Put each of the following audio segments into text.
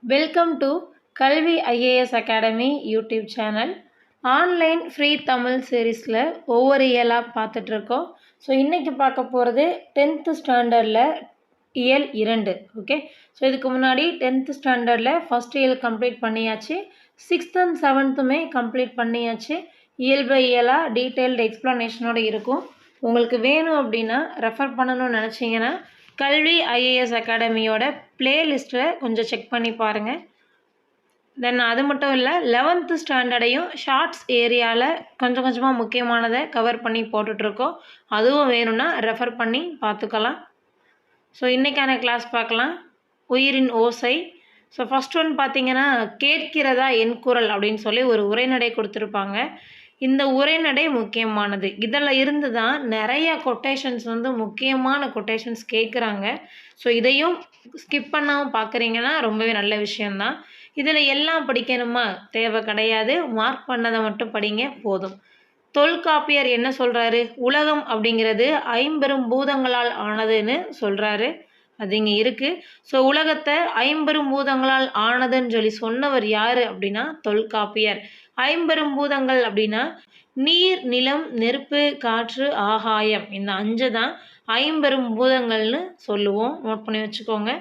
Welcome to கல்வி IAS academy YouTube channel. Online free Tamil சீரீஸில் ஒவ்வொரு இயலாக பார்த்துட்ருக்கோம். ஸோ இன்றைக்கி பார்க்க போகிறது 10th ஸ்டாண்டர்டில் இயல் 2. ஓகே, ஸோ இதுக்கு முன்னாடி 10th ஸ்டாண்டர்டில் ஃபஸ்ட் இயல் கம்ப்ளீட் பண்ணியாச்சு, 6th and 7th கம்ப்ளீட் பண்ணியாச்சு. இயல் பை இயலாக டீட்டெயில்டு எக்ஸ்ப்ளனேஷனோடு இருக்கும். உங்களுக்கு வேணும் அப்படின்னா ரெஃபர் பண்ணணும்னு நினச்சிங்கன்னா கல்வி ஐஏஎஸ் அகாடமியோட பிளேலிஸ்ட்டில் கொஞ்சம் செக் பண்ணி பாருங்கள். தென் அது மட்டும் இல்லை, 11th ஸ்டாண்டர்டையும் ஷார்ட்ஸ் ஏரியாவில் கொஞ்சம் கொஞ்சமாக முக்கியமானதை கவர் பண்ணி போட்டுட்ருக்கோம். அதுவும் வேணும்னா ரெஃபர் பண்ணி பார்த்துக்கலாம். ஸோ இன்றைக்கான கிளாஸ் பார்க்கலாம். உயிரின் ஓசை. ஸோ ஃபஸ்ட் ஒன் பார்த்தீங்கன்னா, கேட்கிறதா என் குரல் அப்படின்னு சொல்லி ஒரு உரைநடை கொடுத்துருப்பாங்க. இந்த உரைநடை முக்கியமானது. இதில் இருந்து தான் நிறைய கொட்டேஷன்ஸ் முக்கியமான கொட்டேஷன்ஸ் கேட்குறாங்க. ஸோ இதையும் ஸ்கிப் பண்ணாமல் பார்க்குறீங்கன்னா ரொம்பவே நல்ல விஷயந்தான். இதில் எல்லாம் படிக்கணுமா? தேவை கிடையாது. மார்க் பண்ணதை மட்டும் படிங்க போதும். தொல்காப்பியர் என்ன சொல்கிறாரு? உலகம் அப்படிங்கிறது 50 பூதங்களால் ஆனதுன்னு சொல்கிறாரு. அது இங்கே இருக்குது. ஸோ உலகத்தை 50 பூதங்களால் ஆனதுன்னு சொல்லி சொன்னவர் யார் அப்படின்னா தொல்காப்பியர். 50 பூதங்கள் அப்படின்னா நீர், நிலம், நெருப்பு, காற்று, ஆகாயம், இந்த 5 தான் 50 பூதங்கள்னு சொல்லுவோம். நோட் பண்ணி வச்சுக்கோங்க.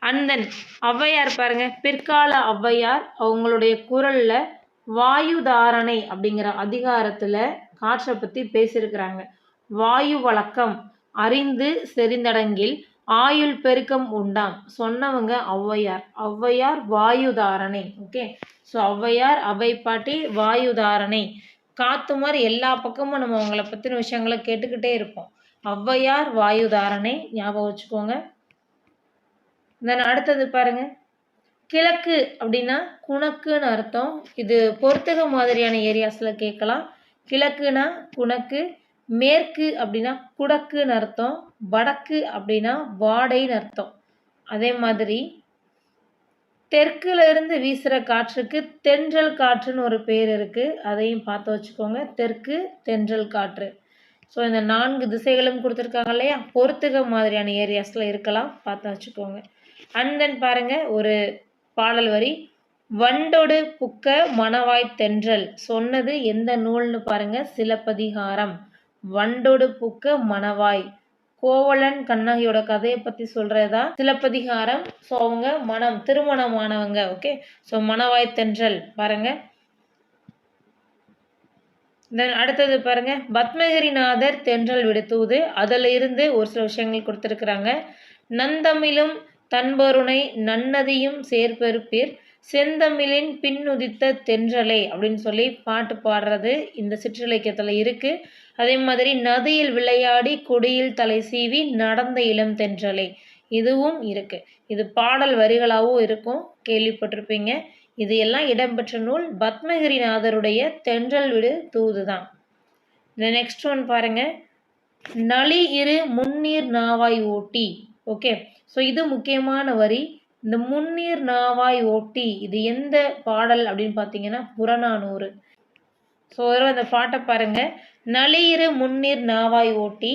அண்ட் தென் ஔவையார் பாருங்க, பிற்கால ஔவையார் அவங்களுடைய குரலில் வாயுதாரணை அப்படிங்கிற அதிகாரத்தில் காற்றை பற்றி பேசியிருக்கிறாங்க. வாயு வழக்கம் அறிந்து செறிந்தடங்கில் ஆயுள் பெருக்கம் உண்டாம் சொன்னவங்க ஔவையார். ஔவையார் வாயுதாரணை. ஓகே, ஸோ ஔவையார், அவை பாட்டி, வாயுதாரணை. காத்து மாதிரி எல்லா பக்கமும் நம்ம அவங்கள பற்றின விஷயங்களை கேட்டுக்கிட்டே இருப்போம். ஔவையார் வாயுதாரணை ஞாபகம் வச்சுக்கோங்க. தென் அடுத்தது பாருங்க, கிழக்கு அப்படின்னா குணக்குன்னு அர்த்தம். இது பொறுத்துக மாதிரியான ஏரியாஸில் கேட்கலாம். கிழக்குனா குணக்கு, மேற்கு அப்படின்னா குடக்குன்னு அர்த்தம், வடக்கு அப்படின்னா வாடைன்னு அர்த்தம். அதே மாதிரி தெற்குல இருந்து வீசுகிற காற்றுக்கு தென்றல் காற்றுன்னு ஒரு பேர் இருக்குது. அதையும் பார்த்து வச்சுக்கோங்க. தெற்கு தென்றல் காற்று. ஸோ இந்த 4 திசைகளும் கொடுத்துருக்காங்க இல்லையா, பொறுத்துக மாதிரியான ஏரியாஸில் இருக்கலாம், பார்த்து வச்சுக்கோங்க. அண்ட் தென் பாருங்கள், ஒரு பாடல் வரி, வண்டொடு புக்க மணவாய் தென்றல் சொன்னது எந்த நூல்னு பாருங்கள், சிலப்பதிகாரம். வண்டொடு புக்க மணவாய், கோவலன் கண்ணகியோட கதையை பற்றி சொல்கிறதா சிலப்பதிகாரம். ஸோ அவங்க திருமணமானவங்க. ஓகே, ஸோ மணவாய் தென்றல் பாருங்க. தென் அடுத்தது பாருங்க, பத்மகிரிநாதர் தென்றல் விடுத்தூது. அதில் இருந்து ஒரு சில விஷயங்கள் கொடுத்துருக்குறாங்க. நந்தமிழும் தன்பொருணை நன்னதியும் சேர்பெருப்பீர் செந்தமிழின் பின்னுதித்த தென்றலை அப்படின்னு சொல்லி பாட்டு பாடுறது இந்த சிற்றிலக்கியத்தில் இருக்குது. அதே மாதிரி நதியில் விளையாடி கொடியில் தலை சீவி நடந்த இளம் தென்றலை, இதுவும் இருக்குது. இது பாடல் வரிகளாகவும் இருக்கும், கேள்விப்பட்டிருப்பீங்க. இது எல்லாம் இடம்பெற்ற நூல் பத்மகிரிநாதருடைய தென்றல் விடு தூது தான். இந்த நெக்ஸ்ட் ஒன் பாருங்க, நளி இரு முன்னீர் நாவாய் ஓட்டி. ஓகே, ஸோ இது முக்கியமான வரி. இந்த முன்னீர் நாவாய் ஓட்டி இது எந்த பாடல் அப்படின்னு பார்த்தீங்கன்னா புறநானூறு. ஸோ இந்த பாட்டை பாருங்க, நளியிரு முன்னீர் நாவாய் ஓட்டி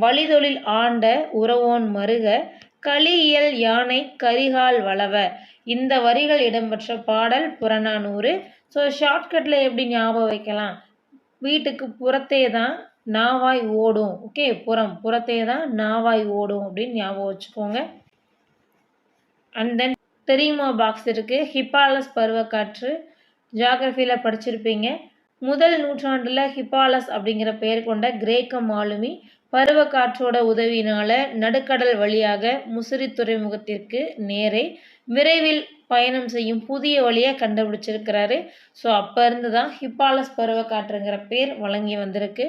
வழிதொழில் ஆண்ட உறவோன் மருக களியியல் யானை கரிகால் வளவ. இந்த வரிகள் இடம்பெற்ற பாடல் புறநானூறு. ஸோ ஷார்ட்கட்டில் எப்படி ஞாபகம் வைக்கலாம்? வீட்டுக்கு புறத்தே தான் நாவாய் ஓடும். ஓகே, புறத்தே தான் நாவாய் ஓடும் அப்படின்னு ஞாபகம் வச்சுக்கோங்க. அண்ட் தென் தெரியுமா பாக்ஸ் இருக்குது. ஹிப்பாலஸ் பருவக்காற்று ஜியாகிரஃபியில் படிச்சிருப்பீங்க. முதல் நூற்றாண்டில் ஹிப்பாலஸ் அப்படிங்கிற பெயர் கொண்ட கிரேக்க மாலுமி பருவக்காற்றோட உதவியினால் நடுக்கடல் வழியாக முசிறி துறைமுகத்திற்கு நேரே விரைவில் பயணம் செய்யும் புதிய வழியை கண்டுபிடிச்சிருக்கிறாரு. ஸோ அப்போ இருந்து தான் ஹிப்பாலஸ் பருவக்காற்றுங்கிற பேர் வழங்கி வந்திருக்கு.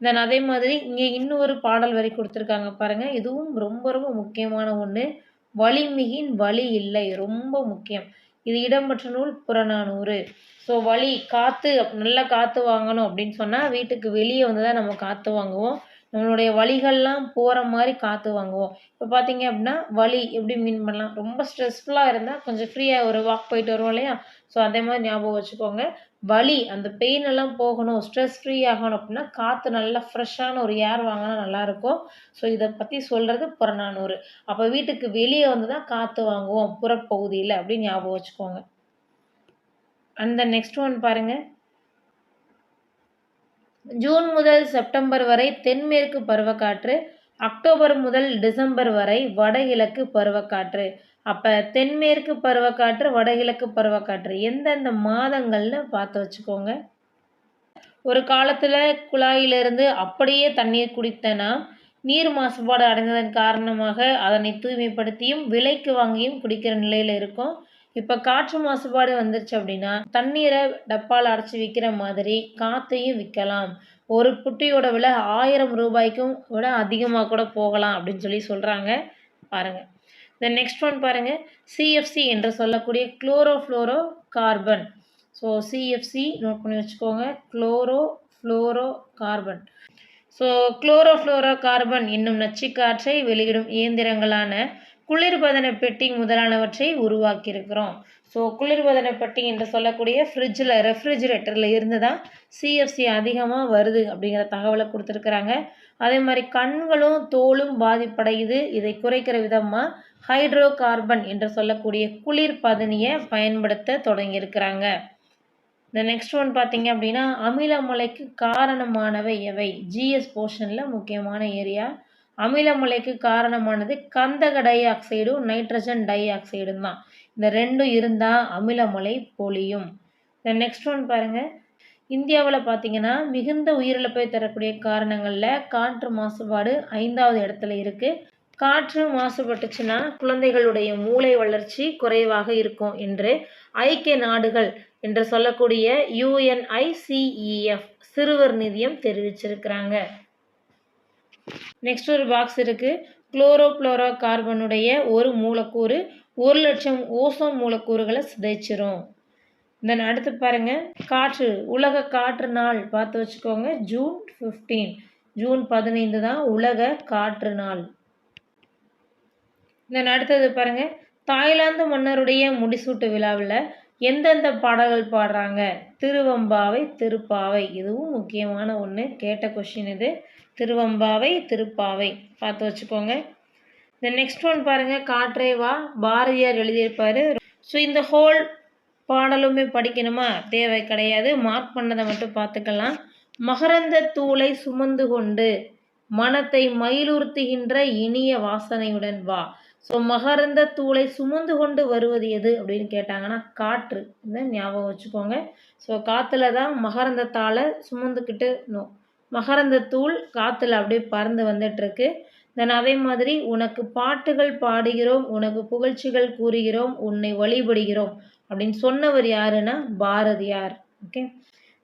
தென் அதே மாதிரி இங்கே இன்னொரு பாடல் வரி கொடுத்துருக்காங்க பாருங்கள். இதுவும் ரொம்ப ரொம்ப முக்கியமான ஒன்று. வலிமிகின் வலி இல்லை, ரொம்ப முக்கியம். இது இடம்பெற்ற நூல் புறநானூறு. ஸோ வலி, காற்று, நல்ல காற்று வாங்கணும் அப்படின்னு சொன்னால் வீட்டுக்கு வெளியே வந்து தான் நம்ம காற்று வாங்குவோம். நம்மளுடைய வலிகள்லாம் போகிற மாதிரி காற்று வாங்குவோம். இப்போ பார்த்தீங்க அப்படின்னா வலி எப்படி மீன் பண்ணலாம், ரொம்ப ஸ்ட்ரெஸ்ஃபுல்லாக இருந்தால் கொஞ்சம் ஃப்ரீயாக ஒரு வாக் போயிட்டு வருவோம் இல்லையா, ஸோ அதே மாதிரி ஞாபகம் வச்சுக்கோங்க. வலி அந்த பெயின் எல்லாம் போகணும், ஸ்ட்ரெஸ் ஃப்ரீ ஆகணும் அப்படின்னா காற்று நல்லா ஃப்ரெஷ்ஷான ஒரு ஏர் வாங்கினா நல்லாயிருக்கும். ஸோ இதை பற்றி சொல்கிறது புறநானூறு. அப்போ வீட்டுக்கு வெளியே வந்து தான் காற்று வாங்குவோம் புறப்பகுதியில் அப்படின்னு ஞாபகம் வச்சுக்கோங்க. அந்த நெக்ஸ்ட் ஒன் பாருங்கள். ஜூன் முதல் செப்டம்பர் வரை தென்மேற்கு பருவக்காற்று, அக்டோபர் முதல் டிசம்பர் வரை வடகிழக்கு பருவக்காற்று. அப்போ தென்மேற்கு பருவக்காற்று, வடகிழக்கு பருவக்காற்று எந்தெந்த மாதங்கள்னு பார்த்து வச்சுக்கோங்க. ஒரு காலத்தில் குழாயிலிருந்து அப்படியே தண்ணீர் குடித்தனா நீர் மாசுபாடு அடைந்ததன் காரணமாக அதனை தூய்மைப்படுத்தியும் விலைக்கு வாங்கியும் குடிக்கிற நிலையில் இருக்கும். இப்போ காற்று மாசுபாடு வந்துருச்சு அப்படின்னா தண்ணீரை டப்பால் அடைச்சி விற்கிற மாதிரி காற்றையும் விற்கலாம். ஒரு புட்டியோட விலை 1000 ரூபாய்க்கும் விட அதிகமாக கூட போகலாம் அப்படின்னு சொல்லி சொல்கிறாங்க. பாருங்கள். இந்த நெக்ஸ்ட் ஒன் பாருங்கள். சிஎஃப்சி என்று சொல்லக்கூடிய chlorofluorocarbon. So CFC note பண்ணி வச்சுக்கோங்க. Chlorofluorocarbon. So chlorofluorocarbon என்னும் நச்சுக்காற்றை வெளியிடும் இயந்திரங்களான குளிர்பதன பெட்டி முதலானவற்றை உருவாக்கியிருக்கிறோம். ஸோ குளிர்பதன பெட்டி என்று சொல்லக்கூடிய ரெஃப்ரிஜிரேட்டரில் இருந்து தான் சிஎஃப்சி அதிகமாக வருது அப்படிங்கிற தகவலை கொடுத்துருக்குறாங்க. அதே மாதிரி கண்களும் தோலும் பாதிப்படையுது. இதை குறைக்கிற விதமாக ஹைட்ரோ கார்பன் என்று சொல்லக்கூடிய குளிர்பதனியை பயன்படுத்த தொடங்கியிருக்கிறாங்க. இந்த நெக்ஸ்ட் ஒன் பார்த்தீங்க அப்படின்னா அமிலமலைக்கு காரணமானவை எவை? ஜிஎஸ் போர்ஷனில் முக்கியமான ஏரியா. அமிலமலைக்கு காரணமானது கந்தக டை ஆக்சைடும் நைட்ரஜன் டை ஆக்சைடும் தான். இந்த ரெண்டும் இருந்தால் அமிலமலை பொழியும். இந்த நெக்ஸ்ட் ஒன் பாருங்கள். இந்தியாவில் பார்த்தீங்கன்னா மிகுந்த உயிரிழப்பை தரக்கூடிய காரணங்களில் காற்று மாசுபாடு 5வது இடத்துல இருக்குது. காற்று மாசுபட்டுச்சுன்னா குழந்தைகளுடைய மூளை வளர்ச்சி குறைவாக இருக்கும் என்று ஐக்கிய நாடுகள் என்று சொல்லக்கூடிய UNICEF சிறுவர் நிதியம் தெரிவிச்சிருக்கிறாங்க. நெக்ஸ்ட் ஒரு பாக்ஸ் இருக்குது. குளோரோஃப்ளோரோ கார்பனுடைய ஒரு மூலக்கூறு 1,00,000 ஓசோன் மூலக்கூறுகளை சிதைச்சிரும். தென் அடுத்து பாருங்கள். காற்று உலக காற்று நாள் பார்த்து வச்சுக்கோங்க. ஜூன் 15. ஜூன் 15 தான் உலக காற்று நாள். தென் அடுத்தது பாருங்கள். தாய்லாந்து மன்னருடைய முடிசூட்டு விழாவில் எந்தெந்த பாடல்கள் பாடுறாங்க? திருவம்பாவை, திருப்பாவை. இதுவும் முக்கியமான ஒன்று, கேட்ட கொஷின் இது. திருவம்பாவை, திருப்பாவை பார்த்து வச்சுக்கோங்க. இந்த நெக்ஸ்ட் ஒன் பாருங்கள். காற்றே வா பாரதியார் எழுதியிருப்பார். ஸோ இந்த ஹோல் பாடலுமே படிக்கணுமா? தேவை கிடையாது, மார்க் பண்ணதை மட்டும் பார்த்துக்கலாம். மகரந்த தூளை சுமந்து கொண்டு மனத்தை மயிலுறுத்துகின்ற இனிய வாசனையுடன் வா. ஸோ மகரந்த தூளை சுமந்து கொண்டு வருவது எது அப்படின்னு கேட்டாங்கன்னா காற்று. இதை ஞாபகம் வச்சுக்கோங்க. ஸோ காற்றுல தான் மகரந்தத்தால் சுமந்துக்கிட்டு மகரந்த தூள் காற்றுல அப்படியே பறந்து வந்துட்டுருக்கு. தென் அதே மாதிரி உனக்கு பாட்டுகள் பாடுகிறோம், உனக்கு புகழ்ச்சிகள் கூறுகிறோம், உன்னை வழிபடுகிறோம் அப்படின்னு சொன்னவர் யாருன்னா பாரதியார். ஓகே.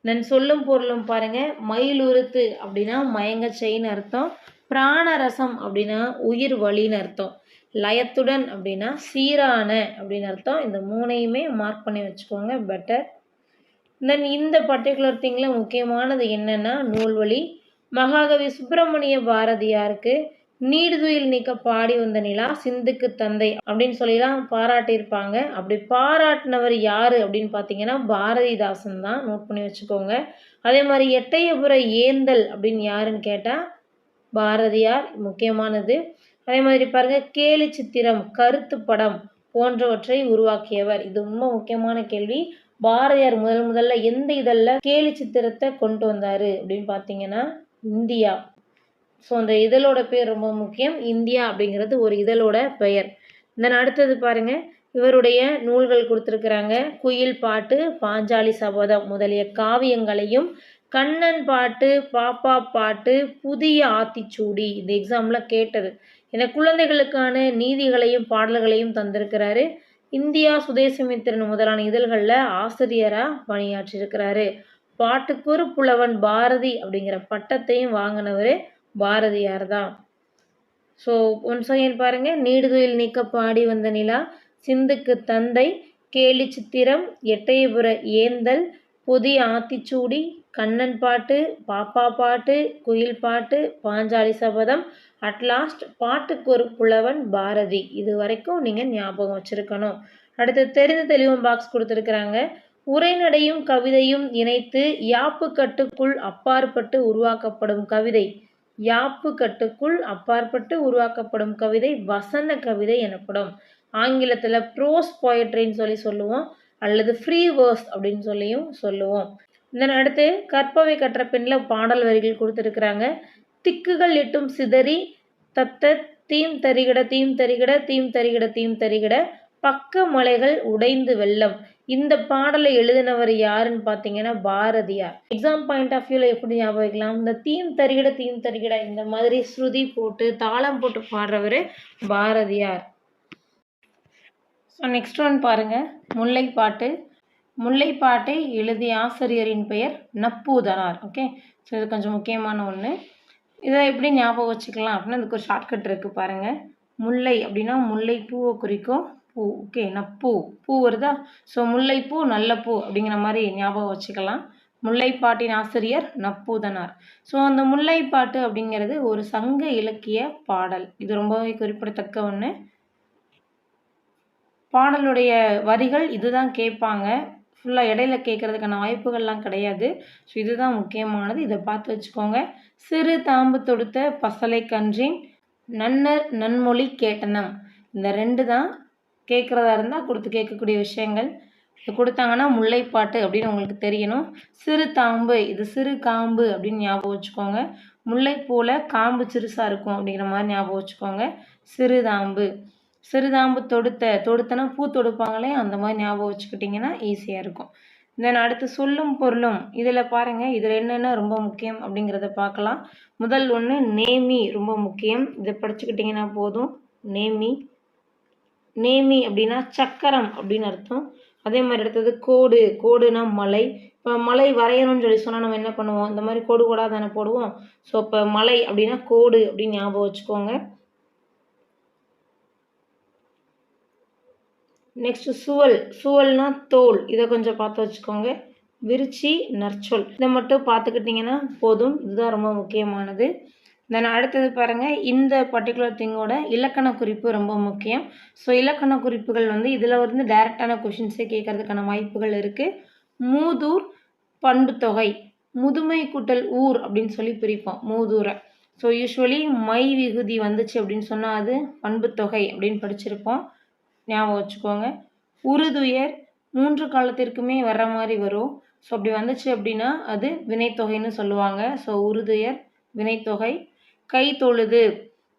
தென் சொல்லும் பொருளும் பாருங்கள். மயிலுறுத்து அப்படின்னா மயங்க செய்ன்னு அர்த்தம். பிராணரசம் அப்படின்னா உயிர் வழின்னு அர்த்தம். லயத்துடன் அப்படின்னா சீரான அப்படின்னு அர்த்தம். இந்த மூணையுமே மார்க் பண்ணி வச்சுக்கோங்க, பெட்டர். தென் இந்த பர்டிகுலர் திங்கில் முக்கியமானது என்னென்னா நூல்வழி. மகாகவி சுப்பிரமணிய பாரதியாருக்கு நீடுதுயில் நீக்க பாடி வந்த நிலா சிந்துக்கு தந்தை அப்படின்னு சொல்லிலாம் பாராட்டியிருப்பாங்க. அப்படி பாராட்டினவர் யார் அப்படின்னு பார்த்தீங்கன்னா பாரதிதாசன் தான். நோட் பண்ணி வச்சுக்கோங்க. அதே மாதிரி எட்டயபுர ஏந்தல் அப்படின்னு யாருன்னு கேட்டால் பாரதியார், முக்கியமானது. அதே மாதிரி பாருங்கள். கேலி சித்திரம், கருத்து படம் போன்றவற்றை உருவாக்கியவர். இது ரொம்ப முக்கியமான கேள்வி. பாரதியார் முதல்ல எந்த இதழில் கேலி சித்திரத்தை கொண்டு வந்தார் அப்படின்னு பார்த்தீங்கன்னா இந்தியா. ஸோ அந்த இதழோட பேர் ரொம்ப முக்கியம். இந்தியா அப்படிங்கிறது ஒரு இதழோட பெயர். தென் அடுத்தது பாருங்கள். இவருடைய நூல்கள் கொடுத்துருக்குறாங்க. குயில் பாட்டு, பாஞ்சாலி சபதம் முதலிய காவியங்களையும், கண்ணன் பாட்டு, பாப்பா பாட்டு, புதிய ஆத்திச்சூடி இந்த எக்ஸாமில் கேட்டது. என குழந்தைகளுக்கான நீதிகளையும் பாடல்களையும் தந்திருக்கிறாரு. இந்தியா சுதேசமித்திரன் முதலான இதழ்களில் ஆசிரியராக பணியாற்றியிருக்கிறாரு. பாட்டுக்கொரு புலவன் பாரதி அப்படிங்கிற பட்டத்தையும் வாங்கினவர் பாரதியார் தான். ஸோ ஒன்ஸ் அகைன் பாருங்கள். நீடுதுயில் நீக்க பாடி வந்த நிலா, சிந்துக்கு தந்தை, கேலி சித்திரம், எட்டயபுர ஏந்தல், புதிய ஆத்திச்சூடி, கண்ணன் பாட்டு, பாப்பா பாட்டு, குயில் பாட்டு, பாஞ்சாலி சபதம், அட்லாஸ்ட் பாட்டுக்கு ஒரு புலவன் பாரதி. இது வரைக்கும் நீங்கள் ஞாபகம் வச்சுருக்கணும். அடுத்து தெரிந்து தெளிவும் பாக்ஸ் கொடுத்துருக்குறாங்க. உரைநடையும் கவிதையும் இணைத்து யாப்புக்கட்டுக்குள் அப்பாற்பட்டு உருவாக்கப்படும் கவிதை. யாப்புக்கட்டுக்குள் அப்பாற்பட்டு உருவாக்கப்படும் கவிதை வசன கவிதை எனப்படும். ஆங்கிலத்தில் ப்ரோஸ் போயட்ரின்னு சொல்லுவோம், அல்லது ஃப்ரீ வேர்ஸ் அப்படின்னு சொல்லுவோம். இதன் அடுத்து கற்பவை கற்ற பெண்ணில் பாடல் வரிகள் கொடுத்துருக்குறாங்க. திக்குகள் எட்டும் சிதறி தத்த தீம் தரிகிட தீம் தரிகிட தீம் தரிகிட தீம் தரிகிட பக்க மலைகள் உடைந்து வெள்ளம். இந்த பாடலை எழுதினவர் யாருன்னு பார்த்தீங்கன்னா பாரதியார். எக்ஸாம் பாயிண்ட் ஆஃப் வியூவில் எப்படி ஞாபகம் வைக்கலாம், இந்த தீம் தரிகிட இந்த மாதிரி ஸ்ருதி போட்டு தாளம் போட்டு பாடுறவர் பாரதியார். ஸோ நெக்ஸ்ட் ஒன் பாருங்கள், முல்லைப்பாட்டு. முல்லைப்பாட்டை எழுதிய ஆசிரியரின் பெயர் நப்பூதனார். ஓகே, ஸோ இது கொஞ்சம் முக்கியமான ஒன்று. இதை எப்படி ஞாபகம் வச்சுக்கலாம் அப்படின்னா இதுக்கு ஒரு ஷார்ட்கட் இருக்குது பாருங்கள். முல்லை அப்படின்னா முல்லை பூவை குறிக்கும் பூ. ஓகே, நப்பூ பூ வருதா, ஸோ முல்லைப்பூ நல்ல பூ அப்படிங்கிற மாதிரி ஞாபகம் வச்சுக்கலாம். முல்லைப்பாட்டின் ஆசிரியர் நப்பூதனார். ஸோ அந்த முல்லைப்பாட்டு அப்படிங்கிறது ஒரு சங்க இலக்கிய பாடல். இது ரொம்பவே குறிப்பிடத்தக்க ஒன்று. பாடலுடைய வரிகள் இதுதான் கேட்பாங்க, ஃபுல்லாக இடையில கேட்குறதுக்கான வாய்ப்புகள்லாம் கிடையாது. ஸோ இதுதான் முக்கியமானது, இதை பார்த்து வச்சுக்கோங்க. சிறு தாம்பு தொடுத்த பசலை கன்றின் நன்னர் நன்மொழி கேட்டனம். இந்த ரெண்டு தான் கேட்குறதா இருந்தால் கொடுத்து கேட்கக்கூடிய விஷயங்கள். இது கொடுத்தாங்கன்னா முல்லைப்பாட்டு அப்படின்னு உங்களுக்கு தெரியணும். சிறு தாம்பு, இது சிறு காம்பு அப்படின்னு ஞாபகம் வச்சுக்கோங்க. முல்லைப்பூவில் காம்பு சிறுசாக இருக்கும் அப்படிங்கிற மாதிரி ஞாபகம் வச்சுக்கோங்க. சிறுதாம்பு. சிறுதாம்பு தொடுத்தனா பூ தொடுப்பாங்களே, அந்த மாதிரி ஞாபகம் வச்சுக்கிட்டிங்கன்னா ஈஸியாக இருக்கும். தென் அடுத்து சொல்லும் பொருளும். இதில் பாருங்கள், இதில் என்னென்ன ரொம்ப முக்கியம் அப்படிங்கிறத பார்க்கலாம். முதல் ஒன்று நேமி, ரொம்ப முக்கியம். இதை படிச்சுக்கிட்டிங்கன்னா போதும். நேமி. நேமி அப்படின்னா சக்கரம் அப்படின்னு அர்த்தம். அதே மாதிரி அடுத்தது கோடு. கோடுனா மலை. இப்போ மலை வரையணும்னு சொன்னால் நம்ம என்ன பண்ணுவோம், இந்த மாதிரி கோடு கோடாக தானே போடுவோம். ஸோ இப்போ மலை அப்படின்னா கோடு அப்படின்னு ஞாபகம் வச்சுக்கோங்க. நெக்ஸ்ட் சுவல். சுவல்னா தோல், இதை கொஞ்சம் பார்த்து வச்சுக்கோங்க. விருச்சி, நற்சொல், இதை மட்டும் பார்த்துக்கிட்டிங்கன்னா போதும். இதுதான் ரொம்ப முக்கியமானது. தென் அடுத்தது பாருங்கள், இந்த பர்டிகுலர் திங்கோட இலக்கண குறிப்பு ரொம்ப முக்கியம். ஸோ இலக்கண குறிப்புகள் இதில் டைரெக்டான கொஷின்ஸே கேட்கறதுக்கான வாய்ப்புகள் இருக்குது. மூதூர் பண்பு தொகை. முதுமை கூட்டல் ஊர் அப்படின்னு சொல்லி பிரிப்போம் மூதூரை. ஸோ யூஸ்வலி மை விகுதி வந்துச்சு அப்படின்னு சொன்னால் அது பண்பு தொகை அப்படின்னு படிச்சிருப்போம், ஞாபகம் வச்சுக்கோங்க. உறுதுயர் 3 காலத்திற்குமே வர்ற மாதிரி வரும். ஸோ அப்படி வந்துச்சு அப்படின்னா அது வினைத்தொகைன்னு சொல்லுவாங்க. ஸோ உறுதுயர் வினைத்தொகை. கை தொழுது,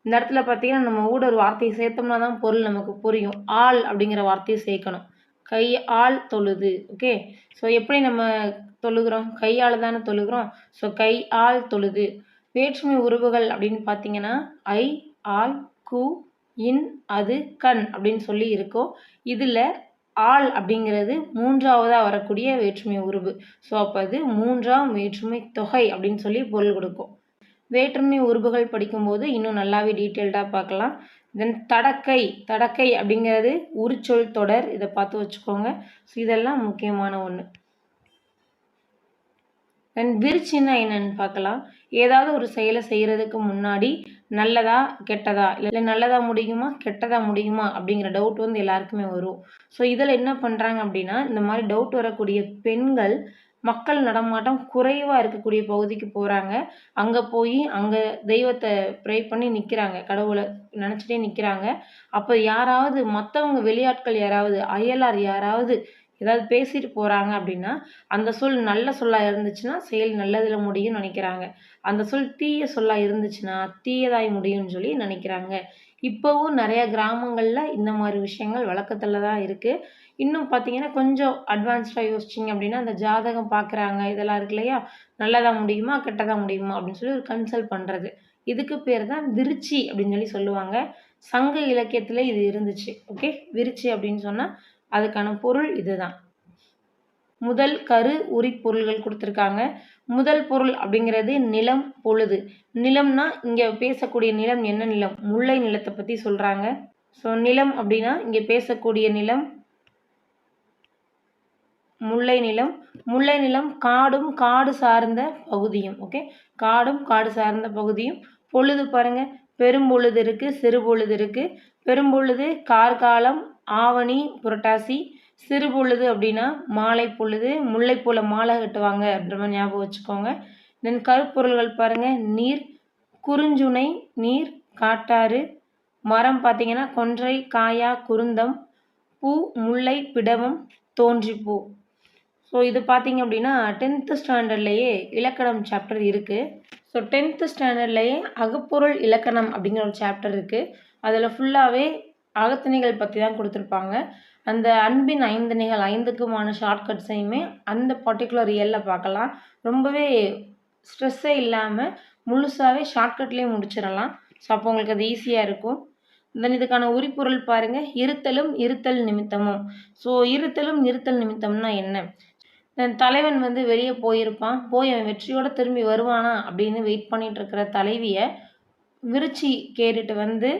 இந்த இடத்துல பார்த்தீங்கன்னா நம்ம ஒரு வார்த்தையை சேர்த்தோம்னா தான் பொருள் நமக்கு புரியும். ஆள் அப்படிங்கிற வார்த்தையை சேர்க்கணும். கை ஆள் தொழுது. ஓகே, ஸோ எப்படி நம்ம தொழுகிறோம், கையால் தானே தொழுகிறோம். ஸோ கை ஆள் தொழுது. வேற்றுமை உறவுகள் அப்படின்னு பார்த்தீங்கன்னா ஐ, ஆள், கு, இன், அது, கண் அப்படின்னு சொல்லி இருக்கும். இதில் ஆள் அப்படிங்கிறது 3ஆவதாக வரக்கூடிய வேற்றுமை உருவு. ஸோ அப்போ அது 3ஆம் வேற்றுமை தொகை அப்படின்னு சொல்லி பொருள் கொடுக்கும். வேற்றுமை உருவுகள் படிக்கும்போது இன்னும் நல்லாவே டீட்டெயில்டாக பார்க்கலாம். தென் தடக்கை. தடக்கை அப்படிங்கிறது உரிச்சொல் தொடர், இதை பார்த்து வச்சுக்கோங்க. ஸோ இதெல்லாம் முக்கியமான ஒன்று. தென் விருச்சின்னா என்னன்னு பார்க்கலாம். ஏதாவது ஒரு செயலை செய்கிறதுக்கு முன்னாடி நல்லதா கெட்டதா, இல்லை நல்லதா முடியுமா கெட்டதா முடியுமா அப்படிங்கிற டவுட் எல்லாருக்குமே வரும். ஸோ இதில் என்ன பண்ணுறாங்க அப்படின்னா, இந்த மாதிரி டவுட் வரக்கூடிய பெண்கள் மக்கள் நடமாட்டம் குறைவாக இருக்கக்கூடிய பகுதிக்கு போகிறாங்க. அங்கே போய் அங்கே தெய்வத்தை ப்ரே பண்ணி நிற்கிறாங்க, கடவுளை நினச்சிட்டே நிற்கிறாங்க. அப்போ யாராவது மற்றவங்க வெளியாட்கள் யாராவது அயலார் யாராவது ஏதாவது பேசிட்டு போகிறாங்க அப்படின்னா அந்த சொல் நல்ல சொல்லாக இருந்துச்சுன்னா செயல் நல்லதில் முடியும்னு நினைக்கிறாங்க. அந்த சொல் தீய சொல்லாக இருந்துச்சுன்னா தீயதாய் முடியும்னு சொல்லி நினைக்கிறாங்க. இப்போவும் நிறைய கிராமங்களில் இந்த மாதிரி விஷயங்கள் வழக்கத்தில் தான் இருக்குது. இன்னும் பார்த்தீங்கன்னா கொஞ்சம் அட்வான்ஸ்டாக யோசிச்சிங்க அப்படின்னா அந்த ஜாதகம் பார்க்குறாங்க, இதெல்லாம் இருக்கு இல்லையா, நல்லதாக முடியுமா கெட்டதாக முடியுமா அப்படின்னு சொல்லி ஒரு கன்சல்ட் பண்ணுறது. இதுக்கு பேர் தான் விருச்சி அப்படின்னு சொல்லி சொல்லுவாங்க. சங்க இலக்கியத்தில் இது இருந்துச்சு. ஓகே, விருச்சி அப்படின்னு சொன்னால் அதுக்கான பொருள் இதுதான். முதல் கரு உரிப்பொருள்கள் கொடுத்துருக்காங்க. முதல் பொருள் அப்படிங்கிறது நிலம், பொழுது. நிலம்னா இங்கே பேசக்கூடிய நிலம் என்ன நிலம், முல்லை நிலத்தை பற்றி சொல்கிறாங்க. ஸோ நிலம் அப்படின்னா இங்கே பேசக்கூடிய நிலம் முல்லை நிலம். முல்லை நிலம் காடும் காடு சார்ந்த பகுதியும். ஓகே, காடும் காடு சார்ந்த பகுதியும். பொழுது பாருங்க, பெரும்பொழுது இருக்குது, சிறு பொழுது இருக்குது. பெரும்பொழுது கார்காலம், ஆவணி, புரட்டாசி. சிறு பொழுது அப்படின்னா மாலை பொழுது, முல்லை போல மாலை கட்டுவாங்க அப்படின்ற மாதிரி ஞாபகம் வச்சுக்கோங்க. தென் கருப்பொருள்கள் பாருங்கள், நீர், குறுஞ்சுனை, நீர், காட்டாறு, மரம் பார்த்தீங்கன்னா கொன்றை, காயா, குருந்தம், பூ, முல்லை, பிடவம், தோன்றிப்பூ. ஸோ இது பார்த்தீங்க அப்படின்னா 10th ஸ்டாண்டர்ட்லேயே இலக்கணம் சாப்டர் இருக்குது. ஸோ 10th ஸ்டாண்டர்ட்லேயே அகப்பொருள் இலக்கணம் அப்படிங்கிற ஒரு சாப்டர் இருக்குது. அதில் ஃபுல்லாகவே அகத்திணைகள் பற்றி தான் கொடுத்துருப்பாங்க. அந்த அன்பின் 5 நிகள் 5க்குமான ஷார்ட்கட்ஸையுமே அந்த பர்டிகுலர் இயலில் பார்க்கலாம். ரொம்பவே ஸ்ட்ரெஸ்ஸே இல்லாமல் முழுசாகவே ஷார்ட்கட்லேயே முடிச்சிடலாம். ஸோ அப்போ உங்களுக்கு அது ஈஸியாக இருக்கும். தென் இதுக்கான உரிப்பொருள் பாருங்கள், இருத்தலும் இருத்தல் நிமித்தமும். ஸோ இருத்தலும் இருத்தல் நிமித்தம்னா என்ன? தலைவன் வந்து வெளியே போயிருப்பான், போய் அவன் வெற்றியோடு திரும்பி வருவானா அப்படின்னு வெயிட் பண்ணிட்டு இருக்கிற தலைவியை விருச்சி கேட்டுட்டு வந்து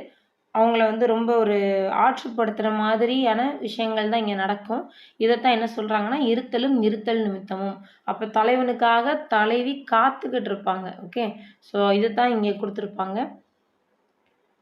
அவங்கள வந்து ரொம்ப ஒரு ஆற்றுப்படுத்துகிற மாதிரியான விஷயங்கள் தான் இங்கே நடக்கும். இதைத்தான் என்ன சொல்கிறாங்கன்னா இருத்தலும் இருத்தல் நிமித்தமும். அப்போ தலைவனுக்காக தலைவி காத்துக்கிட்டு இருப்பாங்க. ஓகே, ஸோ இதைத்தான் இங்கே கொடுத்துருப்பாங்க.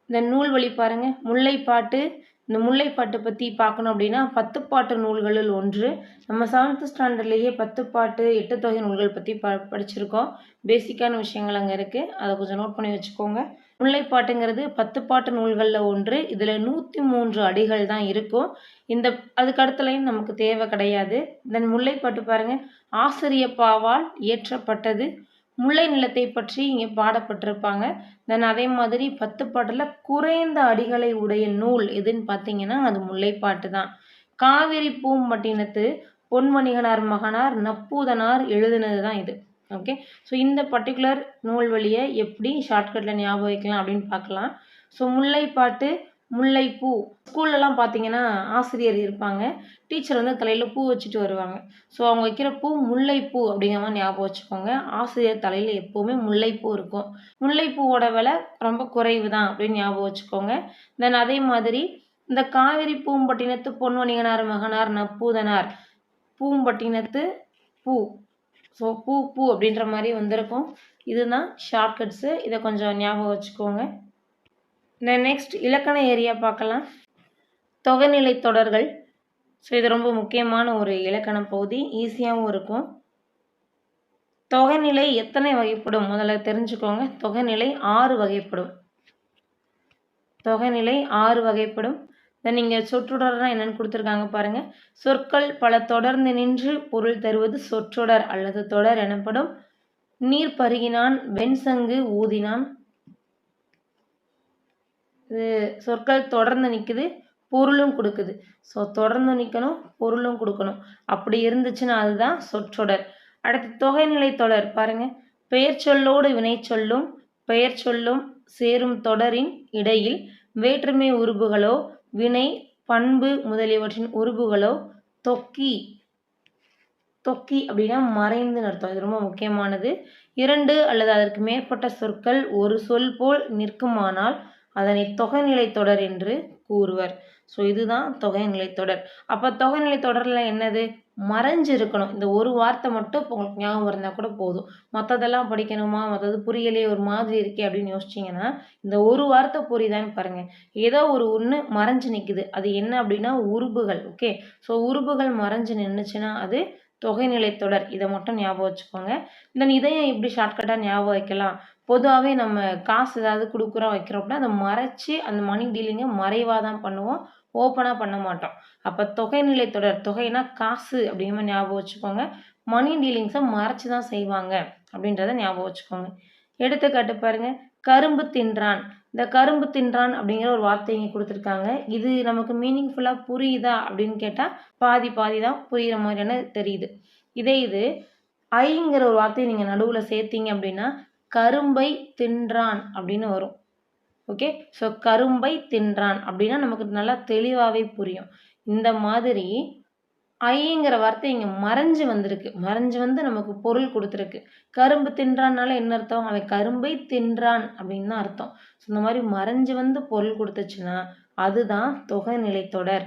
இந்த நூல் வழி பாருங்கள், முல்லைப்பாட்டு. இந்த முல்லைப்பாட்டு பற்றி பார்க்கணும் அப்படின்னா 10 பாட்டு நூல்களில் ஒன்று. நம்ம 7th ஸ்டாண்டர்ட்லேயே 10 பாட்டு 8 தொகை நூல்கள் பற்றி படிச்சிருக்கோம். பேசிக்கான விஷயங்கள் அங்கே இருக்குது, அதை கொஞ்சம் நோட் பண்ணி வச்சுக்கோங்க. முல்லைப்பாட்டுங்கிறது 10 பாட்டு நூல்களில் ஒன்று. இதில் 103 அடிகள் தான் இருக்கும். அதுக்கு அடுத்த லைன் நமக்கு தேவை கிடையாது. தென் முல்லைப்பாட்டு பாருங்கள், ஆசிரியப்பாவால் இயற்றப்பட்டது. முல்லை நிலத்தை பற்றி இங்கே பாடப்பட்டிருப்பாங்க. தென் அதே மாதிரி 10 பாட்டில் குறைந்த அடிகளை உடைய நூல் எதுன்னு பார்த்தீங்கன்னா அது முல்லைப்பாட்டு தான். காவிரி பூம்பட்டினத்து பொன்மணிகனார் மகனார் நப்பூதனார் எழுதுனது தான் இது. ஓகே, ஸோ இந்த பர்டிகுலர் நூல் வழியை எப்படி ஷார்ட்கட்டில் ஞாபகம் வைக்கலாம் அப்படின்னு பார்க்கலாம். ஸோ முல்லைப்பாட்டு, முல்லைப்பூ. ஸ்கூல்லலாம் பார்த்தீங்கன்னா ஆசிரியர் இருப்பாங்க, டீச்சர் வந்து தலையில் பூ வச்சுட்டு வருவாங்க. ஸோ அவங்க வைக்கிற பூ முல்லைப்பூ அப்படிங்கிற மாதிரி ஞாபகம் வச்சுக்கோங்க. ஆசிரியர் தலையில் எப்போவுமே முல்லைப்பூ இருக்கும். முல்லைப்பூவோட விலை ரொம்ப குறைவு தான் அப்படின்னு ஞாபகம் வச்சுக்கோங்க. தென் அதே மாதிரி இந்த காவிரி பூம்பட்டினத்து பொன்மணிகனார் மகனார் நப்பூதனார், பூம்பட்டினத்து பூ. ஸோ பூ பூ அப்படின்ற மாதிரி வந்திருக்கும். இதுதான் ஷார்ட்கட்ஸு, இதை கொஞ்சம் ஞாபகம் வச்சுக்கோங்க. நெக்ஸ்ட் இலக்கண ஏரியா பார்க்கலாம். தொகைநிலை தொடர்கள். ஸோ இது ரொம்ப முக்கியமான ஒரு இலக்கண பகுதி, ஈஸியாகவும் இருக்கும். தொகைநிலை எத்தனை வகைப்படும் முதல்ல தெரிஞ்சுக்கோங்க. தொகைநிலை 6 வகைப்படும். தொகைநிலை 6 வகைப்படும். தென் இங்கே சொற்றொடர்னா என்னென்னு கொடுத்துருக்காங்க பாருங்கள். சொற்கள் பல தொடர்ந்து நின்று பொருள் தருவது சொற்றொடர் அல்லது தொடர் எனப்படும். நீர் பருகினான், வெண்சங்கு ஊதினான். இது சொற்கள் தொடர்ந்து நிற்குது, பொருளும் கொடுக்குது. ஸோ தொடர்ந்து நிற்கணும், பொருளும் கொடுக்கணும். அப்படி இருந்துச்சுன்னா அதுதான் சொற்றொடர். அடுத்து தொகைநிலை தொடர் பாருங்கள். பெயர் சொல்லோடு வினை சொல்லும், பெயர் சொல்லும் சேரும் தொடரின் இடையில் வேற்றுமை உருபுகளோ வினை பண்பு முதலியவற்றின் உருபுகளோ தொக்கி. தொக்கி அப்படின்னா மறைந்துன்னு அர்த்தம். இது ரொம்ப முக்கியமானது. 2 அல்லது அதற்கு மேற்பட்ட சொற்கள் ஒரு சொல் போல் நிற்குமானால் அதனை தொகைநிலை தொடர் என்று கூறுவர். ஸோ இதுதான் தொகைநிலை தொடர். அப்போ தொகைநிலை தொடரில் என்னது? மறைஞ்சு இருக்கணும். இந்த ஒரு வார்த்தை மட்டும் இப்போ உங்களுக்கு ஞாபகம் இருந்தால் கூட போதும். மற்றதெல்லாம் படிக்கணுமா, மற்றது புரியலையே, ஒரு மாதிரி இருக்கே அப்படின்னு யோசிச்சிங்கன்னா இந்த ஒரு வார்த்தை புரியுதான்னு பாருங்கள். ஏதோ ஒன்று மறைஞ்சு நிற்குது. அது என்ன அப்படின்னா உருபுகள். ஓகே, ஸோ உருபுகள் மறைஞ்சு நின்றுச்சுன்னா அது தொகைநிலை தொடர். இதை மட்டும் ஞாபகம் வச்சுக்கோங்க. தென் இதையும் எப்படி ஷார்ட்கட்டாக ஞாபகம் வைக்கலாம்? பொதுவாகவே நம்ம காசு ஏதாவது கொடுக்குறோம் வைக்கிறோம் அப்படின்னா அதை மறைச்சி அந்த மணி டீலிங்கை மறைவாக தான் பண்ணுவோம், ஓப்பனாக பண்ண மாட்டோம். அப்போ தொகைநிலை தொடர், தொகைனா காசு அப்படிங்கிற ஞாபகம் வச்சுக்கோங்க. மணி டீலிங்ஸை மறைச்சி தான் செய்வாங்க அப்படின்றத ஞாபகம் வச்சுக்கோங்க. எடுத்துக்காட்டு பாருங்கள், கரும்பு தின்றான். இந்த கரும்பு தின்றான் அப்படிங்கிற ஒரு வார்த்தை இங்கே கொடுத்துருக்காங்க. இது நமக்கு மீனிங்ஃபுல்லாக புரியுதா அப்படின்னு கேட்டால் பாதி பாதி தான் புரிகிற மாதிரியான தெரியுது. இது ஐங்கிற ஒரு வார்த்தையை நீங்கள் நடுவில் சேர்த்தீங்க அப்படின்னா கரும்பை தின்றான் அப்படின்னு வரும். ஓகே, ஸோ கரும்பை தின்றான் அப்படின்னா நமக்கு நல்லா தெளிவாகவே புரியும். இந்த மாதிரி ஐங்கிற வார்த்தை இங்கே மறைஞ்சு வந்திருக்கு. மறைஞ்சு வந்து நமக்கு பொருள் கொடுத்துருக்கு. கரும்பு தின்றான்னால என்ன அர்த்தம்? அவன் கரும்பை தின்றான் அப்படின்னு தான் அர்த்தம். ஸோ இந்த மாதிரி மறைஞ்சு வந்து பொருள் கொடுத்துச்சுன்னா அதுதான் தொகைநிலை தொடர்.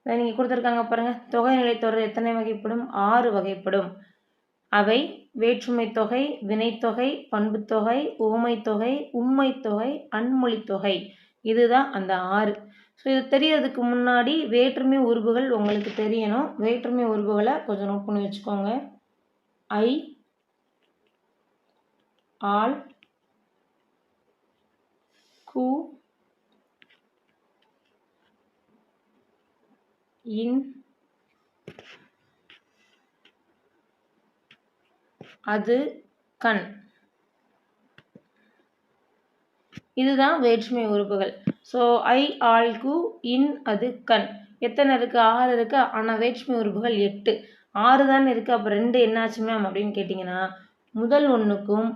நீங்கள் கொடுத்துருக்காங்க பாருங்கள். தொகைநிலை தொடர் எத்தனை வகைப்படும்? 6 வகைப்படும். அவை வேற்றுமை தொகை, வினைத்தொகை, பண்புத்தொகை, உவமைத்தொகை, உம்மைத்தொகை, அன்மொழித்தொகை. இதுதான் அந்த 6. ஸோ இது தெரியறதுக்கு முன்னாடி வேற்றுமை உருபுகள் உங்களுக்கு தெரியணும். வேற்றுமை உருபுகளை கொஞ்சம் நோட் பண்ணி வச்சுக்கோங்க. ஐ, ஆல், கு, இன், அது, கண். இதுதான் வேற்றுமை உறுப்புகள். ஸோ ஐ, ஆல், கு, இன், அது, கண். எத்தனை இருக்குது? 6 இருக்குது. ஆனால் வேற்றுமை உறுப்புகள் 8. 6 தானே இருக்குது. அப்போ 2 என்னாச்சு மேம் அப்படின்னு கேட்டிங்கன்னா, முதல் ஒன்றுக்கும்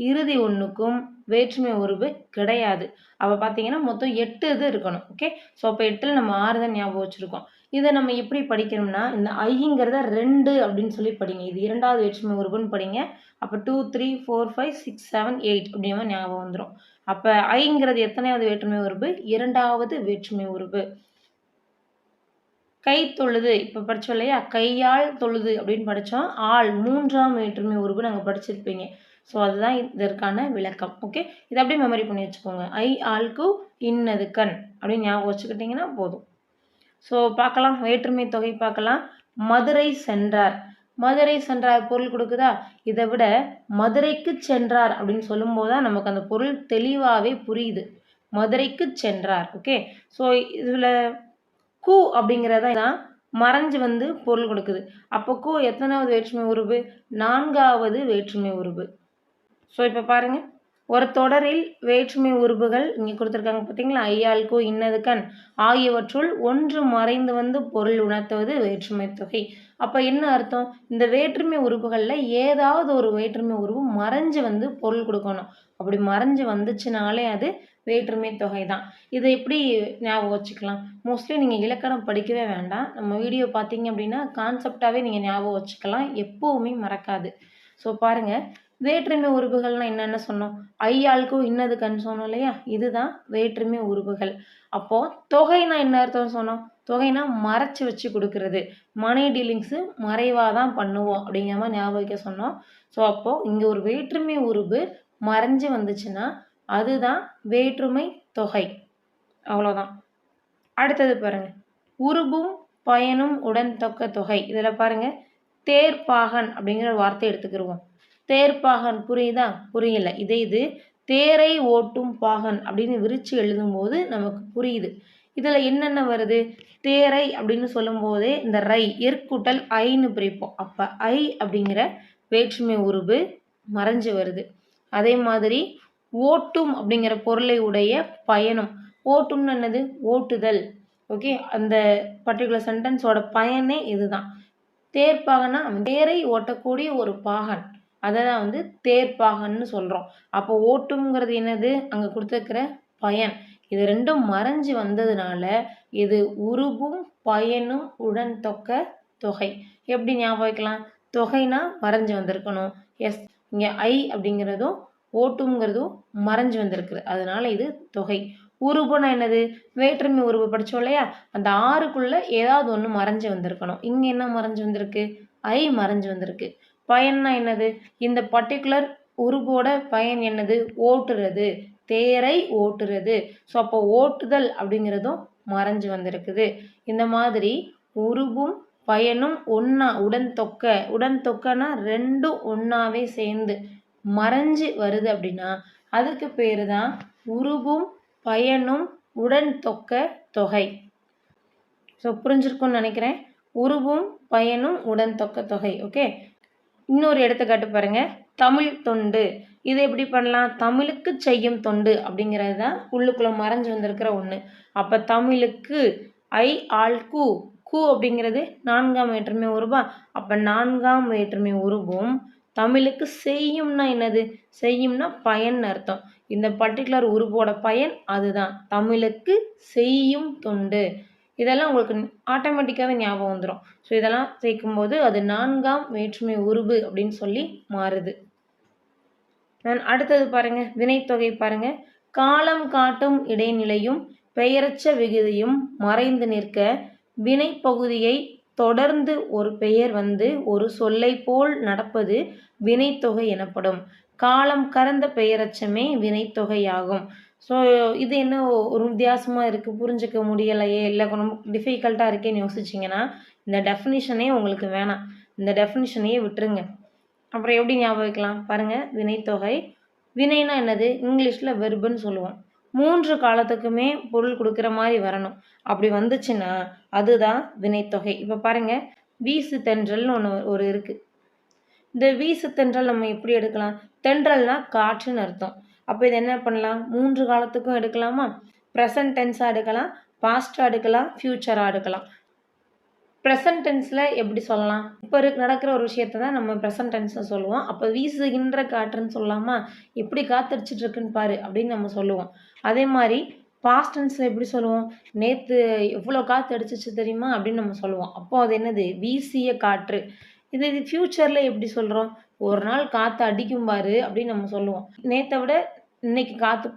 இறுதி ஒன்றுக்கும் வேற்றுமை உறுப்பு கிடையாது. அப்போ பார்த்தீங்கன்னா மொத்தம் 8 இது இருக்கணும். ஓகே, ஸோ அப்போ 8ல் நம்ம 6 தான் ஞாபகம் வச்சுருக்கோம். இதை நம்ம எப்படி படிக்கணும்னா, இந்த ஐங்கிறத 2 அப்படின்னு சொல்லி படிங்க. இது 2வது வேற்றுமை உறுப்புன்னு படிங்க. அப்போ 2, 3, 4, 5, 6, 7, 8 அப்படிங்கிற ஞாபகம் வந்துடும். அப்போ ஐங்கிறது எத்தனையாவது வேற்றுமை உறுப்பு? 2வது வேற்றுமை உறுப்பு. கை தொழுது இப்போ படித்தோம் இல்லையா? கையால் தொழுது அப்படின்னு படித்தோம். ஆள் 3ஆம் வேற்றுமை உறுப்பு நாங்கள் படிச்சிருப்பீங்க. ஸோ அதுதான் இதற்கான விளக்கம். ஓகே, இதை அப்படியே மெமரி பண்ணி வச்சுக்கோங்க. ஐ, ஆள்கு, இன்னது, கண் அப்படின்னு ஞாபகம் வச்சுக்கிட்டிங்கன்னா போதும். ஸோ பார்க்கலாம், வேற்றுமை தொகை பார்க்கலாம். மதுரை சென்றார். மதுரை சென்றார் பொருள் கொடுக்குதா? இதை விட மதுரைக்கு சென்றார் அப்படின்னு சொல்லும்போது தான் நமக்கு அந்த பொருள் தெளிவாகவே புரியுது. மதுரைக்கு சென்றார். ஓகே, ஸோ இதில் கு அப்படிங்கிறத தான் மறைஞ்சு வந்து பொருள் கொடுக்குது. அப்போ கு எத்தனாவது வேற்றுமை உறுப்பு? 4வது வேற்றுமை உறுப்பு. ஸோ இப்போ பாருங்கள், ஒரு தொடரில் வேற்றுமை உறுப்புகள் இங்கே கொடுத்துருக்காங்க பார்த்தீங்களா? ஐயால், கு, இன்னது, கண் ஆகியவற்றுள் ஒன்று மறைந்து வந்து பொருள் உணர்த்துவது வேற்றுமை தொகை. அப்போ என்ன அர்த்தம்? இந்த வேற்றுமை உறுப்புகளில் ஏதாவது ஒரு வேற்றுமை உறுப்பு மறைஞ்சு வந்து பொருள் கொடுக்கணும். அப்படி மறைஞ்சு வந்துச்சுனாலே அது வேற்றுமை தொகை தான். இதை எப்படி ஞாபகம் வச்சுக்கலாம்? மோஸ்ட்லி நீங்கள் இலக்கணம் படிக்கவே வேண்டாம். நம்ம வீடியோ பார்த்தீங்க அப்படின்னா கான்செப்டாகவே நீங்கள் ஞாபகம் வச்சுக்கலாம். எப்போவுமே மறக்காது. ஸோ பாருங்கள், வேற்றுமை உறுப்புகள்னால் என்னென்ன சொன்னோம்? ஐயாளுக்கு இன்னது, கண் சொன்னோம் இல்லையா? இதுதான் வேற்றுமை உறுப்புகள். அப்போது தொகைனா என்ன அர்த்தம் சொன்னோம்? தொகைனா மறைச்சி வச்சு கொடுக்கறது. மணி டீலிங்ஸு மறைவாக தான் பண்ணுவோம் அப்படிங்கிற மாதிரி ஞாபகம் வைக்க சொன்னோம். ஸோ அப்போது இங்கே ஒரு வேற்றுமை உறுப்பு மறைஞ்சு வந்துச்சுன்னா அதுதான் வேற்றுமை தொகை. அவ்வளோதான். அடுத்தது பாருங்கள், உருபும் பயனும் உடன் தொக்க தொகை. இதில் பாருங்கள், தேர்ப்பாகன் அப்படிங்கிற வார்த்தை எடுத்துக்கிடுவோம். தேர்ப்பாகன் புரியுதா? புரியல. இது தேரை ஓட்டும் பாகன் அப்படின்னு விரிச்சு எழுதும்போது நமக்கு புரியுது. இதில் என்னென்ன வருது? தேரை அப்படின்னு சொல்லும்போதே இந்த ரை எற்கூட்டல் ஐன்னு பிரிப்போம். அப்போ ஐ அப்படிங்கிற வேற்றுமை உருவு மறைஞ்சு வருது. அதே மாதிரி ஓட்டும் அப்படிங்கிற பொருளை உடைய பயணம். ஓட்டும்னு என்னது? ஓட்டுதல். ஓகே, அந்த பர்டிகுலர் சென்டென்ஸோட பயனே இதுதான். தேர்ப்பாகனா தேரை ஓட்டக்கூடிய ஒரு பாகன், அதை தான் வந்து தேர்ப்பாகன்னு சொல்கிறோம். அப்போ ஓட்டுங்கிறது என்னது? அங்கே கொடுத்துருக்கிற பயன். இது ரெண்டும் மறைஞ்சு வந்ததுனால இது உருபும் பயனும் உடன் தொக்க தொகை. எப்படி ஞாபகம் வைக்கலாம்? தொகைனா மறைஞ்சு வந்திருக்கணும். எஸ், இங்கே ஐ அப்படிங்கிறதும் ஓட்டுங்கிறதும் மறைஞ்சு வந்திருக்குது, அதனால இது தொகை. உருபுனா என்னது? வேற்றுமை உருவு படித்தோம் இல்லையா? அந்த 6க்குள்ளே ஏதாவது ஒன்று மறைஞ்சு வந்திருக்கணும். இங்கே என்ன மறைஞ்சு வந்திருக்கு? ஐ மறைஞ்சு வந்திருக்கு. பயன்னா என்னது? இந்த பர்டிகுலர் உருவோட பயன் என்னது? ஓட்டுறது, தேரை ஓட்டுறது. ஸோ அப்போ ஓட்டுதல் அப்படிங்கிறதும் மறைஞ்சு வந்திருக்குது. இந்த மாதிரி உருவும் பயனும் ஒன்றா உடன் தொக்கனா ரெண்டும் ஒன்றாவே சேர்ந்து மறைஞ்சு வருது அப்படின்னா அதுக்கு பேர் தான் உருவும் பயனும் உடன் தொக்க தொகை. ஸோ புரிஞ்சிருக்கும்னு நினைக்கிறேன். உருவும் பயனும் உடன் தொக்க தொகை. ஓகே, இன்னொரு எடுத்துக்காட்டு பாருங்கள், தமிழ் தொண்டு. இது எப்படி பண்ணலாம்? தமிழுக்கு செய்யும் தொண்டு அப்படிங்கிறது தான் உள்ளுக்குள்ளே மறைஞ்சு வந்திருக்கிற ஒன்று. அப்போ தமிழுக்கு ஐ, ஆல், கு. கு அப்படிங்கிறது 4ஆம் வேற்றுமை உருவா. அப்போ 4ஆம் வேற்றுமை உருவும் தமிழுக்கு செய்யும்னா என்னது? செய்யும்னா பயன் அர்த்தம். இந்த பர்டிகுலர் உருவோட பயன் அதுதான் தமிழுக்கு செய்யும் தொண்டு. இதெல்லாம் உங்களுக்கு ஆட்டோமேட்டிக்காகவே ஞாபகம் வந்துடும். ஸோ இதெல்லாம் சேர்க்கும்போது அது 4ஆம் வேற்றுமை உருவு அப்படின்னு சொல்லி மாறுது. அடுத்தது பாருங்கள், வினைத்தொகை பாருங்கள். காலம் காட்டும் இடைநிலையும் பெயரச்ச விகுதியும் மறைந்து நிற்க வினைப்பகுதியை தொடர்ந்து ஒரு பெயர் வந்து ஒரு சொல்லை போல் நடப்பது வினைத்தொகை எனப்படும். காலம் கறந்த பெயரெச்சமே வினைத்தொகையாகும். ஸோ இது என்ன ஒரு வித்தியாசமா இருக்கு, புரிஞ்சுக்க முடியலையே, இல்ல ரொம்ப டிஃபிகல்ட்டா இருக்கேன்னு யோசிச்சீங்கன்னா, இந்த டெஃபினிஷனே உங்களுக்கு வேணாம். இந்த டெஃபினிஷனையே விட்டுருங்க. அப்புறம் எப்படி ஞாபகம் வைக்கலாம்? பாருங்க, வினைத்தொகை. வினைனா என்னது? இங்கிலீஷ்ல வெர்புன்னு சொல்லுவோம். 3 காலத்துக்குமே பொருள் குடுக்குற மாரி வரணும். அப்படி வந்துச்சுன்னா, அதுதான் வினைத்தொகை. இப்ப பாருங்க, வீசு தென்றல்னு ஒரு இருக்கு. இந்த வீசு தென்றல் நம்ம எப்படி எடுக்கலாம்? தென்றல்னா காற்றுன்னு அர்த்தம். அப்ப இத என்ன பண்ணலாம்? 3 காலத்துக்கும் எடுக்கலாமா? பிரசன்ட் டென்ஸா எடுக்கலாம், பாஸ்ட்டா எடுக்கலாம், ஃபியூச்சரா எடுக்கலாம். பிரசன்ட் டென்ஸ்ல எப்படி சொல்லலாம்? இப்ப நடக்கிற ஒரு விஷயத்த தான் நம்ம பிரசன்ட் டென்ஸ்ல சொல்லுவோம். அப்ப வீசுகின்ற காற்றுன்னு சொல்லலாமா? எப்படி காத்தடிச்சிட்டு இருக்குன்னு பாரு அப்படின்னு நம்ம சொல்லுவோம். அதே மாரி பாஸ்ட் டென்ஸ்ல எப்படி சொல்லுவோம்? நேத்து எவ்வளோ காத்து அடிச்சுச்சு தெரியுமா? அப்படின்னு நம்ம சொல்லுவோம். அப்போ அது என்னது? வீசிய காற்று. இது ஃபியூச்சர்ல எப்படி சொல்றோம்? ஒரு நாள் காத்து அடிக்கும் பாரு அப்படின்னு நம்ம சொல்லுவோம். நேத்த விட இன்னைக்கு காத்து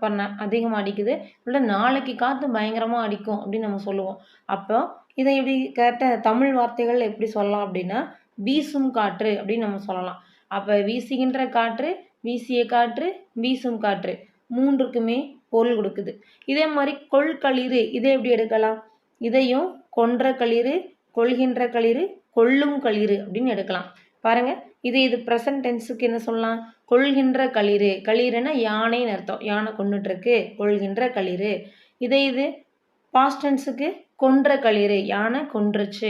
அதிகமா அடிக்குது. இல்ல நாளைக்கு காத்து பயங்கரமா அடிக்கும் அப்படின்னு நம்ம சொல்லுவோம். அப்போ இதை எப்படி கரெக்டா தமிழ் வார்த்தைகள் எப்படி சொல்லலாம் அப்படின்னா, வீசும் காற்று அப்படின்னு நம்ம சொல்லலாம். அப்ப வீசுகின்ற காற்று, வீசிய காற்று, வீசும் காற்று 3க்குமே பொருள் கொடுக்குது. இதே மாதிரி கொள்களிறு இதை எப்படி எடுக்கலாம்? இதையும் கொன்ற களிறு, கொள்கின்ற களிறு, கொள்ளும் களிறு அப்படின்னு எடுக்கலாம். பாருங்க, இது பிரசன்ட் டென்ஸுக்கு என்ன சொல்லலாம்? கொள்கின்ற களிறு. களிறுனா யானைன்னு அர்த்தம். யானை கொண்டுட்டு இருக்கு, கொள்கின்ற களிறு. இது பாஸ்ட் டென்ஸுக்கு கொன்ற களிறு, யானை கொன்றுச்சு.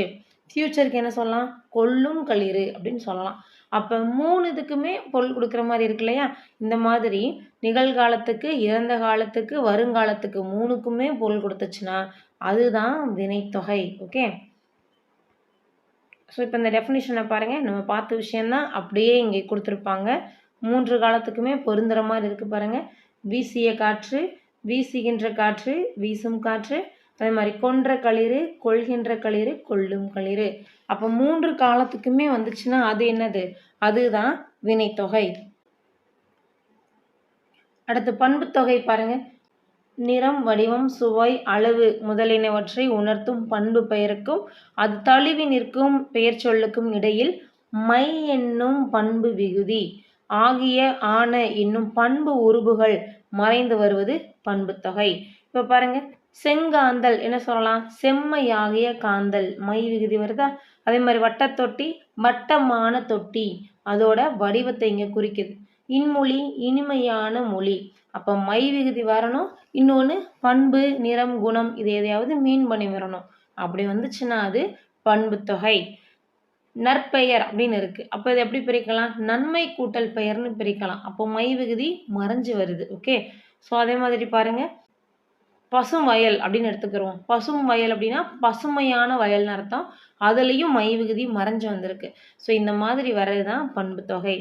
ஃபியூச்சருக்கு என்ன சொல்லலாம்? கொல்லும் களிறு அப்படின்னு சொல்லலாம். அப்ப 3 இதுக்குமே பொருள் கொடுக்குற மாதிரி இருக்கு இல்லையா? இந்த மாதிரி நிகழ்காலத்துக்கு, இறந்த காலத்துக்கு, வருங்காலத்துக்கு 3க்குமே பொருள் கொடுத்துச்சுன்னா அதுதான் வினைத்தொகை. ஓகே. ஸோ இப்போ இந்த டெஃபினிஷனை பாருங்க, நம்ம பார்த்த விஷயம்தான் அப்படியே இங்கே கொடுத்துருப்பாங்க. 3 காலத்துக்குமே பொருந்துற மாதிரி இருக்கு பாருங்க. வீசிய காற்று, வீசுகின்ற காற்று, வீசும் காற்று, அதே மாதிரி கொன்ற களிறு, கொள்கின்ற களிறு, கொல்லும் களிறு. அப்போ 3 காலத்துக்குமே வந்துச்சுன்னா அது என்னது? அதுதான் வினைத்தொகை. அடுத்து பண்புத்தொகை பாருங்க. நிறம், வடிவம், சுவை, அளவு முதலியனவற்றை உணர்த்தும் பண்பு பெயருக்கும் அது தழுவி நிற்கும் பெயர் சொல்லுக்கும் இடையில் மை என்னும் பண்பு விகுதி ஆகிய ஆன என்னும் பண்பு உருபுகள் மறைந்து வருவது பண்புத்தொகை. இப்ப பாருங்க, செங்காந்தல் என்ன சொல்லலாம்? செம்மையாகிய காந்தல், மை விகுதி வருதா? அதே மாதிரி வட்டத்தொட்டி, வட்டமான தொட்டி, அதோட வடிவத்தை இங்க குறிக்குது. இன்மொழி, இனிமையான மொழி. அப்போ மை விகுதி வரணும், இன்னொன்று பண்பு, நிறம், குணம் இது எதையாவது மீன் பண்ணி வரணும். அப்படி வந்துச்சுன்னா அது பண்புத்தொகை. நற்பெயர் அப்படின்னு இருக்கு. அப்போ இது எப்படி பிரிக்கலாம்? நன்மை கூட்டல் பெயர்னு பிரிக்கலாம். அப்போ மை விகுதி மறைஞ்சு வருது. ஓகே. ஸோ அதே மாதிரி பாருங்க, பசும் வயல் அப்படின்னு எடுத்துக்கிறோம். பசும் வயல் அப்படின்னா பசுமையான வயல்னு அர்த்தம். அதுலேயும் மை விகுதி மறைஞ்சு வந்திருக்கு. ஸோ இந்த மாதிரி வர்றதுதான் பண்புத்தொகை.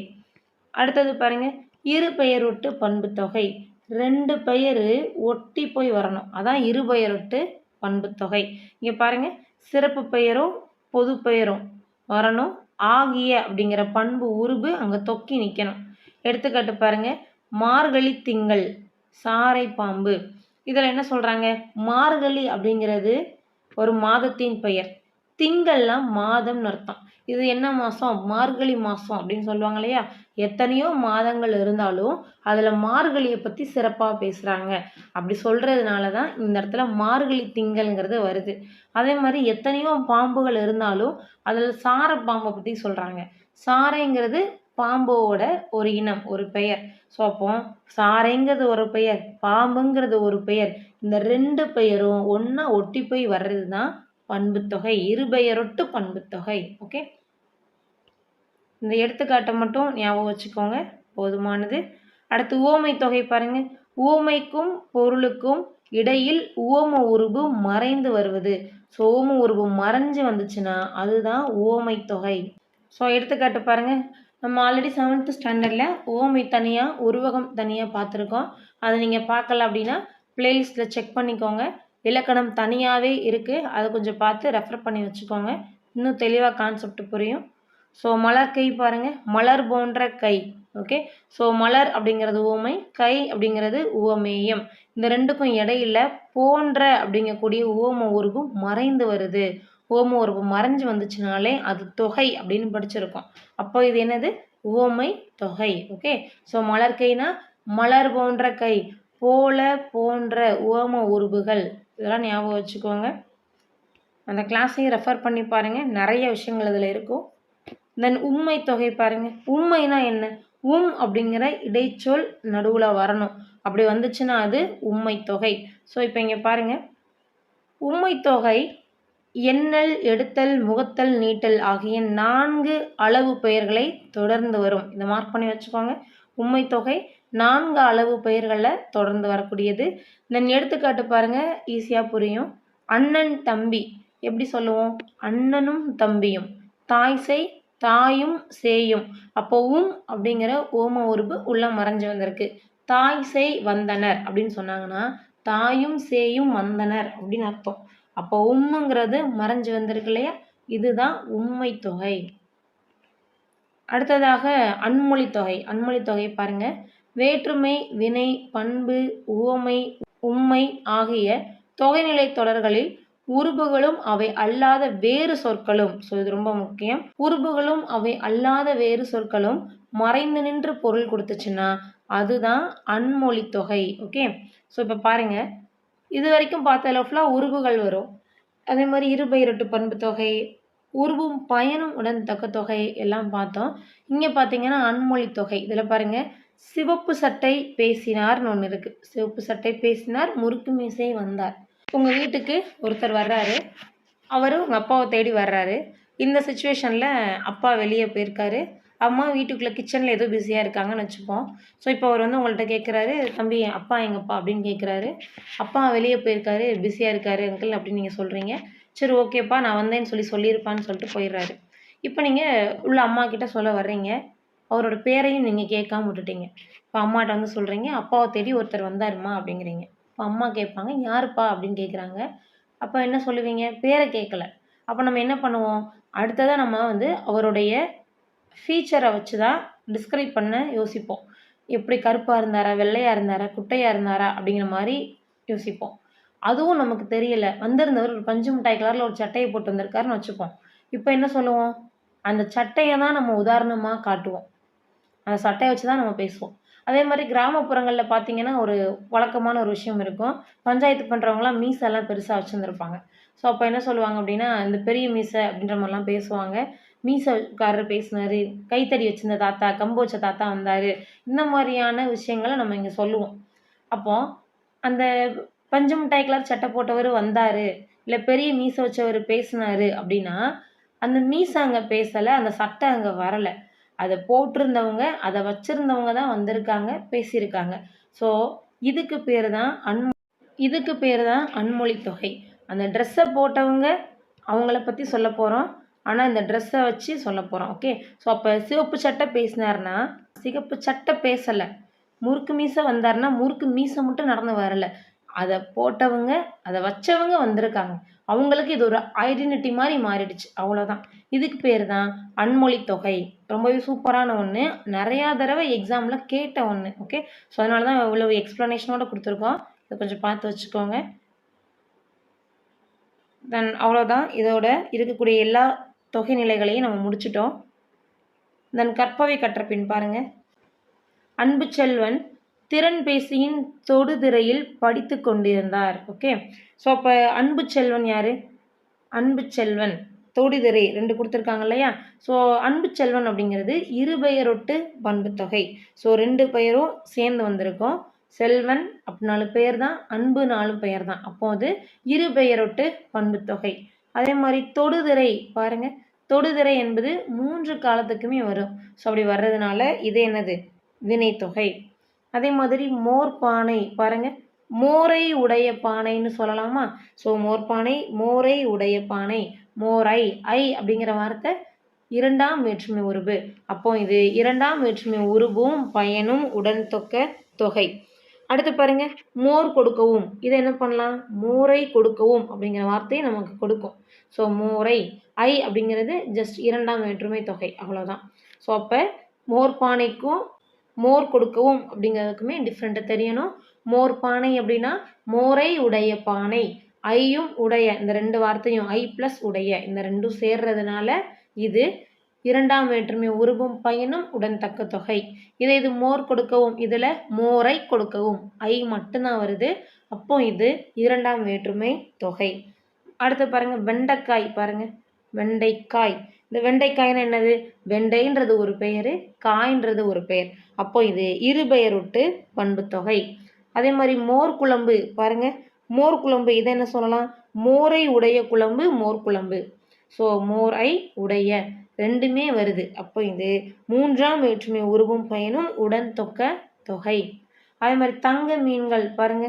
அடுத்தது பாருங்க, இரு பெயரொட்டு பண்புத்தொகை. 2 பெயர் ஒட்டி போய் வரணும், அதான் இரு பெயரொட்டு பண்புத்தொகை. இங்க பாருங்க, சிறப்பு பெயரும் பொது பெயரும் வரணும். ஆகிய அப்படிங்கிற பண்பு உருபு அங்க தொக்கி நிக்கணும். எடுத்துக்காட்டு பாருங்க, மார்கழி திங்கள், சாரை பாம்பு. இதுல என்ன சொல்றாங்க? மார்கழி அப்படிங்கிறது ஒரு மாதத்தின் பெயர். திங்கள்லாம் மாதம்னு அர்த்தம். இது என்ன மாதம்? மார்கழி மாதம் அப்படின்னு சொல்லுவாங்க இல்லையா? எத்தனையோ மாதங்கள் இருந்தாலும் அதில் மார்கழியை பற்றி சிறப்பாக பேசுகிறாங்க. அப்படி சொல்கிறதுனால தான் இந்த இடத்துல மார்கழி திங்கள்ங்கிறது வருது. அதே மாதிரி எத்தனையோ பாம்புகள் இருந்தாலும் அதில் சாரை பாம்பை பற்றி சொல்கிறாங்க. சாரைங்கிறது பாம்போட ஒரு இனம், ஒரு பெயர். ஸோ அப்போ சாரைங்கிறது ஒரு பெயர், பாம்புங்கிறது ஒரு பெயர். இந்த 2 பெயரும் ஒன்றா ஒட்டி போய் வர்றது தான் பண்புத்தொகை. இருபெயரொட்டு பண்புத்தொகை. ஓகே. இந்த எடுத்துக்காட்டை மட்டும் ஞாபகம் வச்சுக்கோங்க, போதுமானது. அடுத்து உவமை தொகை பாருங்க. உவமைக்கும் பொருளுக்கும் இடையில் உவம உருபு மறைந்து வருவது. ஸோ உவம உருபு மறைஞ்சு வந்துச்சுன்னா அதுதான் உவமை தொகை. ஸோ எடுத்துக்காட்டு பாருங்க, நம்ம ஆல்ரெடி 7th ஸ்டாண்டர்டில் உவமை தனியாக, உருவகம் தனியாக பார்த்துருக்கோம். அதை நீங்கள் பார்க்கல அப்படின்னா பிளேலிஸ்ட்டில் செக் பண்ணிக்கோங்க. இலக்கணம் தனியாகவே இருக்குது, அதை கொஞ்சம் பார்த்து ரெஃபர் பண்ணி வச்சுக்கோங்க, இன்னும் தெளிவாக கான்செப்ட் புரியும். ஸோ மலர் கை பாருங்கள், மலர் போன்ற கை. ஓகே. ஸோ மலர் அப்படிங்கிறது உவமை, கை அப்படிங்கிறது உவமேயம். இந்த 2க்கும் இடையில போன்ற அப்படிங்கக்கூடிய உவம உருபு மறைந்து வருது. உவம உருபு மறைஞ்சு வந்துச்சுனாலே அது தொகை அப்படின்னு படிச்சிருக்கோம். அப்போ இது என்னது? உவமை தொகை. ஓகே. ஸோ மலர்க்கைனா மலர் போன்ற கை, போல போன்ற உவம உருபுகள், இதெல்லாம் ஞாபகம் வச்சுக்கோங்க. அந்த கிளாஸையும் ரெஃபர் பண்ணி பாருங்கள், நிறைய விஷயங்கள் இதில் இருக்கும். தென் உம்மை தொகை பாருங்கள். உம்மைனா என்ன? அப்படிங்கிற இடைச்சொல் நடுவில் வரணும். அப்படி வந்துச்சுன்னா அது உம்மை தொகை. ஸோ இப்போ இங்கே பாருங்கள், உம்மை தொகை எண்ணல், எடுத்தல், முகத்தல், நீட்டல் ஆகிய 4 அளவு பெயர்களை தொடர்ந்து வரும். இதை மார்க் பண்ணி வச்சுக்கோங்க. உம்மை தொகை 4 அளவு பெயர்களில் தொடர்ந்து வரக்கூடியது. தென் எடுத்துக்காட்டு பாருங்கள், ஈஸியாக புரியும். அண்ணன் தம்பி எப்படி சொல்லுவோம்? அண்ணனும் தம்பியும். தாய் செய் தாயும் சேயும். அப்போ அப்படிங்கிற ஓம உருபு உள்ள மறைஞ்சு வந்திருக்கு. தாய் செய் வந்தனர் அப்படின்னு சொன்னாங்கன்னா தாயும் சேயும் வந்தனர் அப்படின்னு அர்த்தம். அப்போ உம்முங்கிறது மறைஞ்சு வந்திருக்கு இல்லையா? இதுதான் உம்மை தொகை. அடுத்ததாக அன்மொழி தொகை. அன்மொழி தொகை பாருங்க. வேற்றுமை, வினை, பண்பு, உவமை, உம்மை ஆகிய தொகைநிலை தொடர்களில் உருபுகளும் அவை அல்லாத வேறு சொற்களும், ஸோ இது ரொம்ப முக்கியம், உருபுகளும் அவை அல்லாத வேறு சொற்களும் மறைந்து நின்று பொருள் கொடுத்துச்சுன்னா அதுதான் அன்மொழி தொகை. ஓகே. ஸோ இப்போ பாருங்க, இது வரைக்கும் பார்த்ததில் ஃபுல்லாக உருபுகள் வரும். அதே மாதிரி இருபெயரொட்டு பண்பு தொகை, உருவும் பயனும் உடன் தக்க தொகை எல்லாம் பார்த்தோம். இங்கே பார்த்தீங்கன்னா அன்மொழி தொகை. இதில் பாருங்க, சிவப்பு சட்டை பேசினார்னு ஒன்று இருக்கு. சிவப்பு சட்டை பேசினார், முறுக்கு மீசை வந்தார். உங்கள் வீட்டுக்கு ஒருத்தர் வர்றாரு, அவர் உங்கள் அப்பாவை தேடி வர்றாரு. இந்த சுச்சுவேஷனில் அப்பா வெளியே போயிருக்காரு, அம்மா வீட்டுக்குள்ளே கிச்சனில் ஏதோ பிஸியாக இருக்காங்கன்னு வச்சுப்போம். ஸோ இப்போ அவர் வந்து உங்கள்கிட்ட கேட்குறாரு, தம்பி அப்பா எங்கப்பா அப்படின்னு கேட்குறாரு. அப்பா வெளியே போயிருக்காரு, பிஸியாக இருக்காரு அங்கிள் அப்படின்னு நீங்கள் சொல்கிறீங்க. சரி ஓகேப்பா நான் வந்தேன்னு சொல்லியிருப்பான்னு சொல்லிட்டு போயிடுறாரு. இப்போ நீங்கள் உள்ள அம்மா கிட்ட சொல்ல வர்றீங்க, அவரோட பேரையும் நீங்கள் கேட்காம விட்டுட்டீங்க. இப்போ அம்மாட்ட வந்து சொல்கிறீங்க, அப்பாவை தேடி ஒருத்தர் வந்தாருமா அப்படிங்கிறீங்க. இப்போ அம்மா கேட்பாங்க, யாருப்பா அப்படின்னு கேட்குறாங்க. அப்போ என்ன சொல்லுவீங்க? பேரை கேட்கல. அப்போ நம்ம என்ன பண்ணுவோம்? அடுத்ததாக நம்ம வந்து அவருடைய ஃபீச்சரை வச்சு தான் டிஸ்கிரைப் பண்ண யோசிப்போம். எப்படி கருப்பாக இருந்தாரா, வெள்ளையாக இருந்தாரா, குட்டையாக இருந்தாரா அப்படிங்கிற மாதிரி யோசிப்போம். அதுவும் நமக்கு தெரியல, வந்திருந்தவர் ஒரு பஞ்சு மிட்டாய் கலரில் ஒரு சட்டையை போட்டு வந்திருக்காருன்னு வச்சுப்போம். இப்போ என்ன சொல்லுவோம்? அந்த சட்டையை தான் நம்ம உதாரணமாக காட்டுவோம். அந்த சட்டையை வச்சு தான் நம்ம பேசுவோம். அதே மாதிரி கிராமப்புறங்களில் பார்த்தீங்கன்னா ஒரு வழக்கமான ஒரு விஷயம் இருக்கும். பஞ்சாயத்து பண்ணுறவங்களாம் மீசெல்லாம் பெருசாக வச்சுருந்துருப்பாங்க. ஸோ அப்போ என்ன சொல்லுவாங்க அப்படின்னா, இந்த பெரிய மீசை அப்படின்ற மாதிரிலாம் பேசுவாங்க. மீசைக்காரர் பேசினார், கைத்தடி வச்சிருந்த தாத்தா, கம்பு வச்ச தாத்தா வந்தார், இந்த மாதிரியான விஷயங்களை நம்ம இங்கே சொல்லுவோம். அப்போது அந்த பஞ்சு மிட்டாய் கலர் சட்டை போட்டவர் வந்தார், இல்லை பெரிய மீசை வச்சவர் பேசினார் அப்படின்னா அந்த மீசை அங்கே பேசலை, அந்த சட்டை அங்கே வரலை. அதை போட்டிருந்தவங்க, அதை வச்சுருந்தவங்க தான் வந்திருக்காங்க, பேசியிருக்காங்க. ஸோ இதுக்கு பேர் தான் அன்மொழி தொகை. அந்த ட்ரெஸ்ஸை போட்டவங்க அவங்கள பற்றி சொல்ல போகிறோம், ஆனால் இந்த ட்ரெஸ்ஸை வச்சு சொல்ல போகிறோம். ஓகே. ஸோ அப்போ சிவப்பு சட்டை பேசினார்னா சிவப்பு சட்டை பேசலை, முறுக்கு மீசை வந்தார்னா முறுக்கு மீசை மட்டும் நடந்து வரலை, அதை போட்டவங்க அதை வச்சவங்க வந்திருக்காங்க, அவங்களுக்கு இது ஒரு ஐடென்டிட்டி மாதிரி மாறிடுச்சு, அவ்வளோதான். இதுக்கு பேர் தான் அன்மொழி தொகை. ரொம்பவே சூப்பரான ஒன்று, நிறையா தடவை எக்ஸாமில் கேட்ட ஒன்று. ஓகே. ஸோ அதனால தான் இவ்வளோ எக்ஸ்ப்ளனேஷனோடு கொடுத்துருக்கோம். இதை கொஞ்சம் பார்த்து வச்சுக்கோங்க. தென் அவ்வளோதான், இதோட இருக்கக்கூடிய எல்லா தொகை நிலைகளையும் நம்ம முடிச்சிட்டோம். தென் கற்பவை கற்ற பின் பாருங்கள். அன்பு செல்வன் திறன் பேசியின் தொடுதிரையில் படித்து கொண்டிருந்தார். ஓகே. ஸோ அப்போ அன்பு செல்வன் யார்? அன்பு செல்வன் தொடுதிரை 2 கொடுத்துருக்காங்க இல்லையா? ஸோ அன்பு செல்வன் அப்படிங்கிறது இருபெயரொட்டு பண்பு தொகை. ஸோ 2 பெயரும் சேர்ந்து வந்திருக்கும். செல்வன் அப்படின்னாலும் பெயர் தான், அன்பு 4 பெயர் தான். அப்போ அது இருபெயரொட்டு பண்பு தொகை. அதே மாதிரி தொடுதிரை பாருங்க, தொடுதிரை என்பது 3 காலத்துக்குமே வரும். ஸோ அப்படி வர்றதுனால இது என்னது? வினைத்தொகை. அதே மாதிரி மோர்பானை பாருங்க, மோரை உடைய பானைன்னு சொல்லலாமா? ஸோ மோர்பானை, மோரை உடைய பானை, மோரை, ஐ அப்படிங்கிற வார்த்தை 2ஆம் வேற்றுமை உருபு. அப்போ இது 2ஆம் வேற்றுமை உருபும் பயனும் உடன் தொகை. அடுத்து பாருங்க, மோர் கொடுக்கவும், இதை என்ன பண்ணலாம்? மோரை கொடுக்கவும் அப்படிங்கிற வார்த்தையை நமக்கு கொடுக்கும். ஸோ மோரை, ஐ அப்படிங்கிறது ஜஸ்ட் 2ஆம் வேற்றுமை தொகை, அவ்வளோதான். ஸோ அப்போ மோர்பானைக்கும் மோர் கொடுக்கவும் அப்படிங்கிறதுக்குமே டிஃப்ரெண்ட்டாக தெரியணும். மோர் பானை அப்படின்னா மோரை உடைய பானை, ஐயும் உடைய, இந்த 2 வார்த்தையும் ஐ ப்ளஸ் உடைய, இந்த 2ம் சேர்றதுனால இது இரண்டாம் வேற்றுமை உருபும் பயனும் உடன் தக்க தொகை. இது மோர் கொடுக்கவும், இதில் மோரை கொடுக்கவும் ஐ மட்டும்தான் வருது. அப்போ இது இரண்டாம் வேற்றுமை தொகை. அடுத்து பாருங்க, வெண்டைக்காய் பாருங்க, வெண்டைக்காய். இந்த வெண்டைக்காய்னா என்னது? வெண்டைன்றது ஒரு பெயர், காய்ன்றது ஒரு பெயர். அப்போ இது இரு பெயரொட்டு பண்பு தொகை. அதே மாதிரி மோர் குழம்பு பாருங்க, மோர் குழம்பு இதை என்ன சொல்லலாம்? மோரை உடைய குழம்பு மோர் குழம்பு. ஸோ மோரை உடைய ரெண்டுமே வருது. அப்போ இது மூன்றாம் வேற்றுமை உருவும் பயனும் உடன் தொக்க தொகை. அதே மாதிரி தங்க மீன்கள் பாருங்க,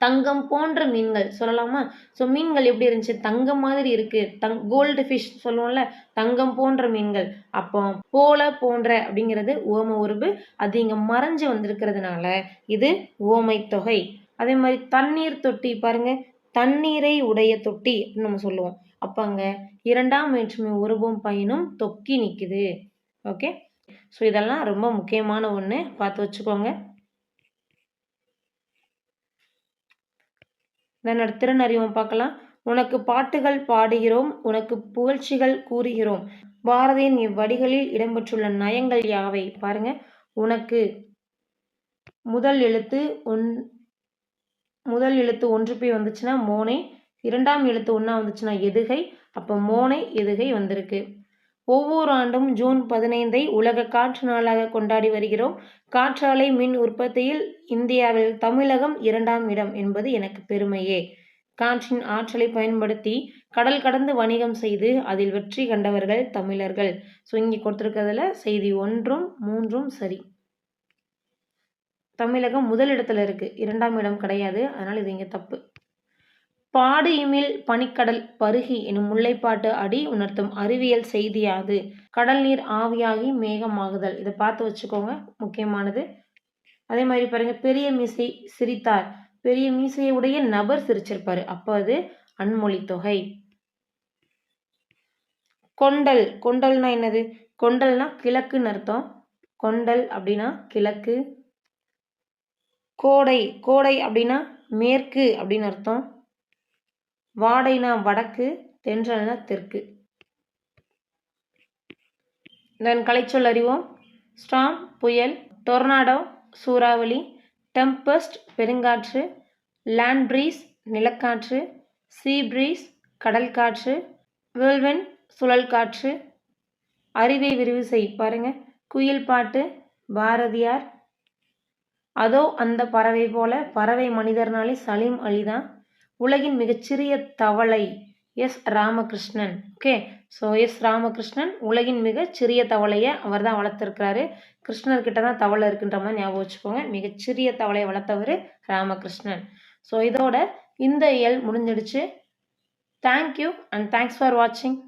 தங்கம் போன்ற மீன்கள் சொல்லலாமா? ஸோ மீன்கள் எப்படி இருந்துச்சு? தங்கம் மாதிரி இருக்கு. கோல்டு ஃபிஷ் சொல்லுவோம்ல, தங்கம் போன்ற மீன்கள். அப்போ போல போன்ற அப்படிங்கிறது உவம உருபு. அது இங்கே மறைஞ்சு வந்திருக்கிறதுனால இது உவமை தொகை. அதே மாதிரி தண்ணீர் தொட்டி பாருங்க, தண்ணீரை உடைய தொட்டி அப்படின்னு நம்ம சொல்லுவோம். அப்போ அங்கே இரண்டாம் வேற்றுமை உருவும் பயனும் தொக்கி நிற்குது. ஓகே, ஸோ இதெல்லாம் ரொம்ப முக்கியமான ஒன்று, பார்த்து வச்சுக்கோங்க. நான் திறனறிவும் பார்க்கலாம். உனக்கு பாட்டுகள் பாடுகிறோம், உனக்கு புகழ்ச்சிகள் கூறுகிறோம். பாரதியின் இவ்வடிகளில் இடம்பெற்றுள்ள நயங்கள் யாவை? பாருங்க, உனக்கு முதல் எழுத்து ஒன்று போய் வந்துச்சுன்னா மோனை, இரண்டாம் எழுத்து ஒன்றா வந்துச்சுன்னா எதுகை. அப்போ மோனை எதுகை வந்திருக்கு. ஒவ்வொரு ஆண்டும் ஜூன் 15 உலக காற்று நாளாக கொண்டாடி வருகிறோம். காற்றாலை மின் உற்பத்தியில் இந்தியாவில் தமிழகம் 2ஆம் இடம் என்பது எனக்கு பெருமையே. காற்றின் ஆற்றலை பயன்படுத்தி கடல் கடந்து வணிகம் செய்து அதில் வெற்றி கண்டவர்கள் தமிழர்கள். ஸோ இங்கே கொடுத்துருக்கிறதுல செய்தி 1ம் 3ம் சரி. தமிழகம் முதலிடத்துல இருக்கு, 2ஆம் இடம் கிடையாது. அதனால இது இங்கே தப்பு. பாடு இமில் பனிக்கடல் பருகி எனும் முல்லைப்பாட்டு அடி உணர்த்தும் அறிவியல் செய்தியாது. கடல் நீர் ஆவியாகி மேகமாகுதல். இதை பார்த்து வச்சுக்கோங்க, முக்கியமானது. அதே மாதிரி பாருங்க, பெரிய மீசை சிரித்தார். பெரிய மீசையுடைய நபர் சிரிச்சிருப்பாரு, அப்போ அது அன்மொழி தொகை. கொண்டல், கொண்டல்னா என்னது? கொண்டல்னா கிழக்குன்னு அர்த்தம். கொண்டல் அப்படின்னா கிழக்கு. கோடை, கோடை அப்படின்னா மேற்கு அப்படின்னு அர்த்தம். வாடைனா வடக்கு, தென்றல்னா தெற்கு. தென் கலைச்சொல் அறிவோம். ஸ்டார்ம் புயல், டொர்னாடோ சூறாவளி, டெம்பஸ்ட் பெருங்காற்று, லேண்ட் ப்ரீஸ் நிலக்காற்று, சீ ப்ரீஸ் கடல் காற்று, வேர்ல்வென் சுழல் காற்று. அறிவை விரிவு செய் பாருங்க, குயில் பாட்டு பாரதியார். அதோ அந்த பறவை போல, பறவை மனிதர்னாலே சலீம் அலிதான். உலகின் மிகச்சிறிய தவளை S Ramakrishnan. Okay, so S Ramakrishnan உலகின் மிகச்சிறிய தவளையை அவர் தான் வளர்த்துருக்கிறாரு. கிருஷ்ணர்கிட்ட தான் தவளை இருக்குன்ற மாதிரி ஞாபகம் வச்சுக்கோங்க. மிகச்சிறிய தவளையை வளர்த்தவர் ராமகிருஷ்ணன். ஸோ இதோட இந்த இயல் முடிஞ்சிடுச்சு. தேங்க்யூ அண்ட் தேங்க்ஸ் ஃபார் வாட்சிங்.